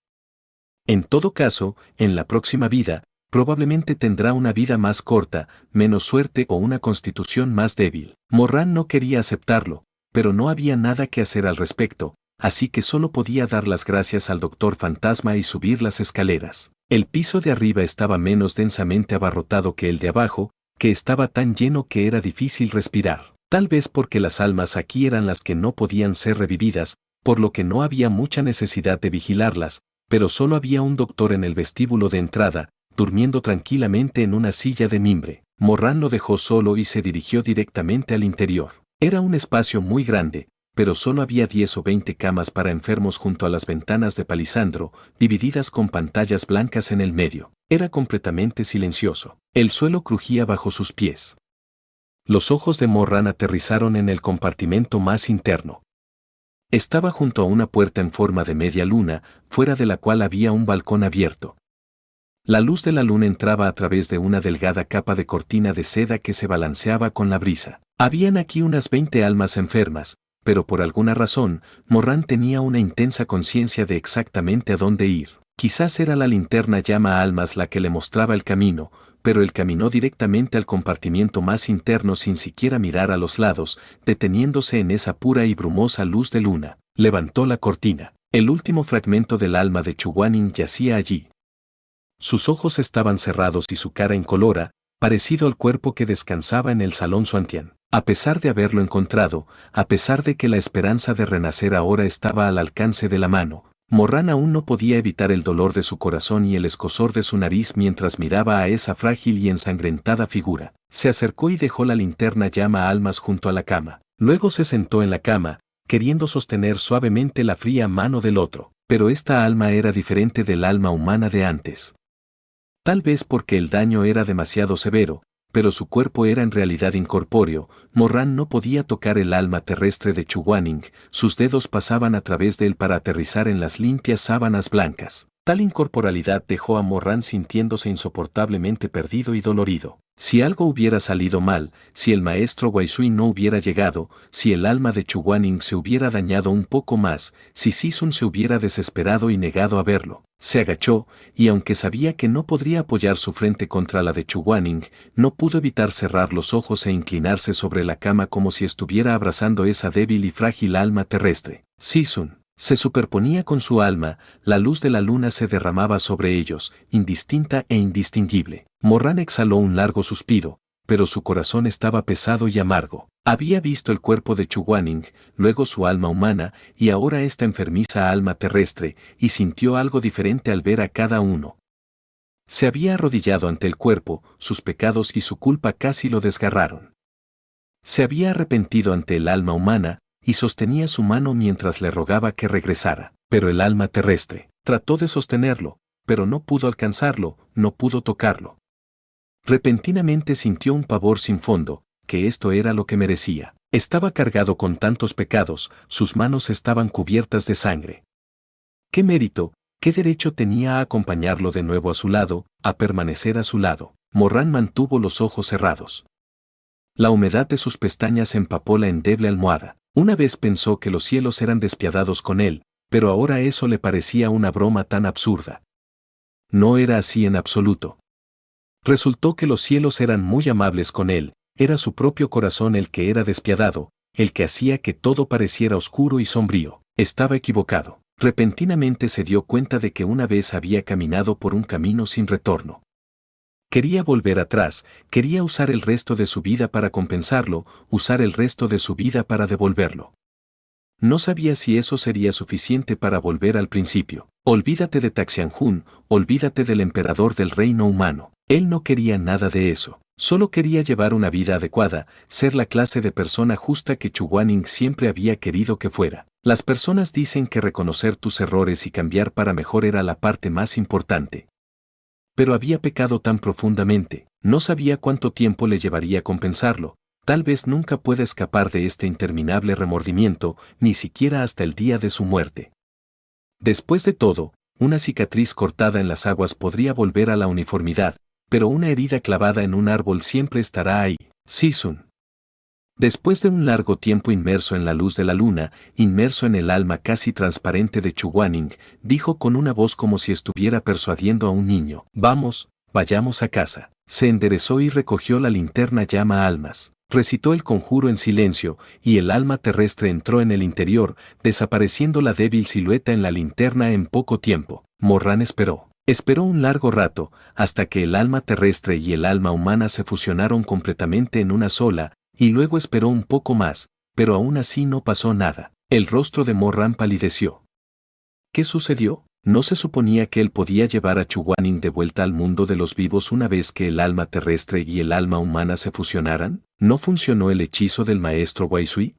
En todo caso, en la próxima vida, probablemente tendrá una vida más corta, menos suerte o una constitución más débil. Morran no quería aceptarlo, pero no había nada que hacer al respecto, así que solo podía dar las gracias al doctor fantasma y subir las escaleras. El piso de arriba estaba menos densamente abarrotado que el de abajo, que estaba tan lleno que era difícil respirar. Tal vez porque las almas aquí eran las que no podían ser revividas, por lo que no había mucha necesidad de vigilarlas, pero solo había un doctor en el vestíbulo de entrada, durmiendo tranquilamente en una silla de mimbre. Morran lo dejó solo y se dirigió directamente al interior. Era un espacio muy grande, pero solo había 10 o 20 camas para enfermos junto a las ventanas de palisandro, divididas con pantallas blancas en el medio. Era completamente silencioso. El suelo crujía bajo sus pies. Los ojos de Morran aterrizaron en el compartimento más interno. Estaba junto a una puerta en forma de media luna, fuera de la cual había un balcón abierto. La luz de la luna entraba a través de una delgada capa de cortina de seda que se balanceaba con la brisa. Habían aquí unas 20 almas enfermas, pero por alguna razón, Morran tenía una intensa conciencia de exactamente a dónde ir. Quizás era la linterna llama a almas la que le mostraba el camino, pero él caminó directamente al compartimiento más interno sin siquiera mirar a los lados, deteniéndose en esa pura y brumosa luz de luna. Levantó la cortina. El último fragmento del alma de Chuguanin yacía allí. Sus ojos estaban cerrados y su cara incolora, parecido al cuerpo que descansaba en el salón Xuantian. A pesar de haberlo encontrado, a pesar de que la esperanza de renacer ahora estaba al alcance de la mano, Morran aún no podía evitar el dolor de su corazón y el escozor de su nariz mientras miraba a esa frágil y ensangrentada figura. Se acercó y dejó la linterna llama a almas junto a la cama. Luego se sentó en la cama, queriendo sostener suavemente la fría mano del otro. Pero esta alma era diferente del alma humana de antes. Tal vez porque el daño era demasiado severo, pero su cuerpo era en realidad incorpóreo. Morran no podía tocar el alma terrestre de Chuguaning, sus dedos pasaban a través de él para aterrizar en las limpias sábanas blancas. Tal incorporalidad dejó a Morran sintiéndose insoportablemente perdido y dolorido. Si algo hubiera salido mal, si el maestro Waisui no hubiera llegado, si el alma de Chuguaning se hubiera dañado un poco más, si Sisun se hubiera desesperado y negado a verlo. Se agachó, y aunque sabía que no podría apoyar su frente contra la de Chuguaning, no pudo evitar cerrar los ojos e inclinarse sobre la cama como si estuviera abrazando esa débil y frágil alma terrestre. Sisun se superponía con su alma, la luz de la luna se derramaba sobre ellos, indistinta e indistinguible. Morran exhaló un largo suspiro, pero su corazón estaba pesado y amargo. Había visto el cuerpo de Chuguaning, luego su alma humana, y ahora esta enfermiza alma terrestre, y sintió algo diferente al ver a cada uno. Se había arrodillado ante el cuerpo, sus pecados y su culpa casi lo desgarraron. Se había arrepentido ante el alma humana, y sostenía su mano mientras le rogaba que regresara. Pero el alma terrestre trató de sostenerlo, pero no pudo alcanzarlo, no pudo tocarlo. Repentinamente sintió un pavor sin fondo, que esto era lo que merecía. Estaba cargado con tantos pecados, sus manos estaban cubiertas de sangre. ¿Qué mérito, qué derecho tenía a acompañarlo de nuevo a su lado, a permanecer a su lado? Morran mantuvo los ojos cerrados. La humedad de sus pestañas empapó la endeble almohada. Una vez pensó que los cielos eran despiadados con él, pero ahora eso le parecía una broma tan absurda. No era así en absoluto. Resultó que los cielos eran muy amables con él, era su propio corazón el que era despiadado, el que hacía que todo pareciera oscuro y sombrío. Estaba equivocado. Repentinamente se dio cuenta de que una vez había caminado por un camino sin retorno. Quería volver atrás, quería usar el resto de su vida para compensarlo, usar el resto de su vida para devolverlo. No sabía si eso sería suficiente para volver al principio. Olvídate de Taxianjun, olvídate del emperador del reino humano. Él no quería nada de eso. Solo quería llevar una vida adecuada, ser la clase de persona justa que Chuguaning siempre había querido que fuera. Las personas dicen que reconocer tus errores y cambiar para mejor era la parte más importante. Pero había pecado tan profundamente, no sabía cuánto tiempo le llevaría compensarlo, tal vez nunca pueda escapar de este interminable remordimiento, ni siquiera hasta el día de su muerte. Después de todo, una cicatriz cortada en las aguas podría volver a la uniformidad, pero una herida clavada en un árbol siempre estará ahí. Sisun. Después de un largo tiempo inmerso en la luz de la luna, inmerso en el alma casi transparente de Chuguaning, dijo con una voz como si estuviera persuadiendo a un niño: «Vamos, vayamos a casa». Se enderezó y recogió la linterna llama almas. Recitó el conjuro en silencio, y el alma terrestre entró en el interior, desapareciendo la débil silueta en la linterna en poco tiempo. Morran esperó. Esperó un largo rato, hasta que el alma terrestre y el alma humana se fusionaron completamente en una sola, y luego esperó un poco más, pero aún así no pasó nada. El rostro de Morran palideció. ¿Qué sucedió? ¿No se suponía que él podía llevar a Chuguaning de vuelta al mundo de los vivos una vez que el alma terrestre y el alma humana se fusionaran? ¿No funcionó el hechizo del maestro Waisui?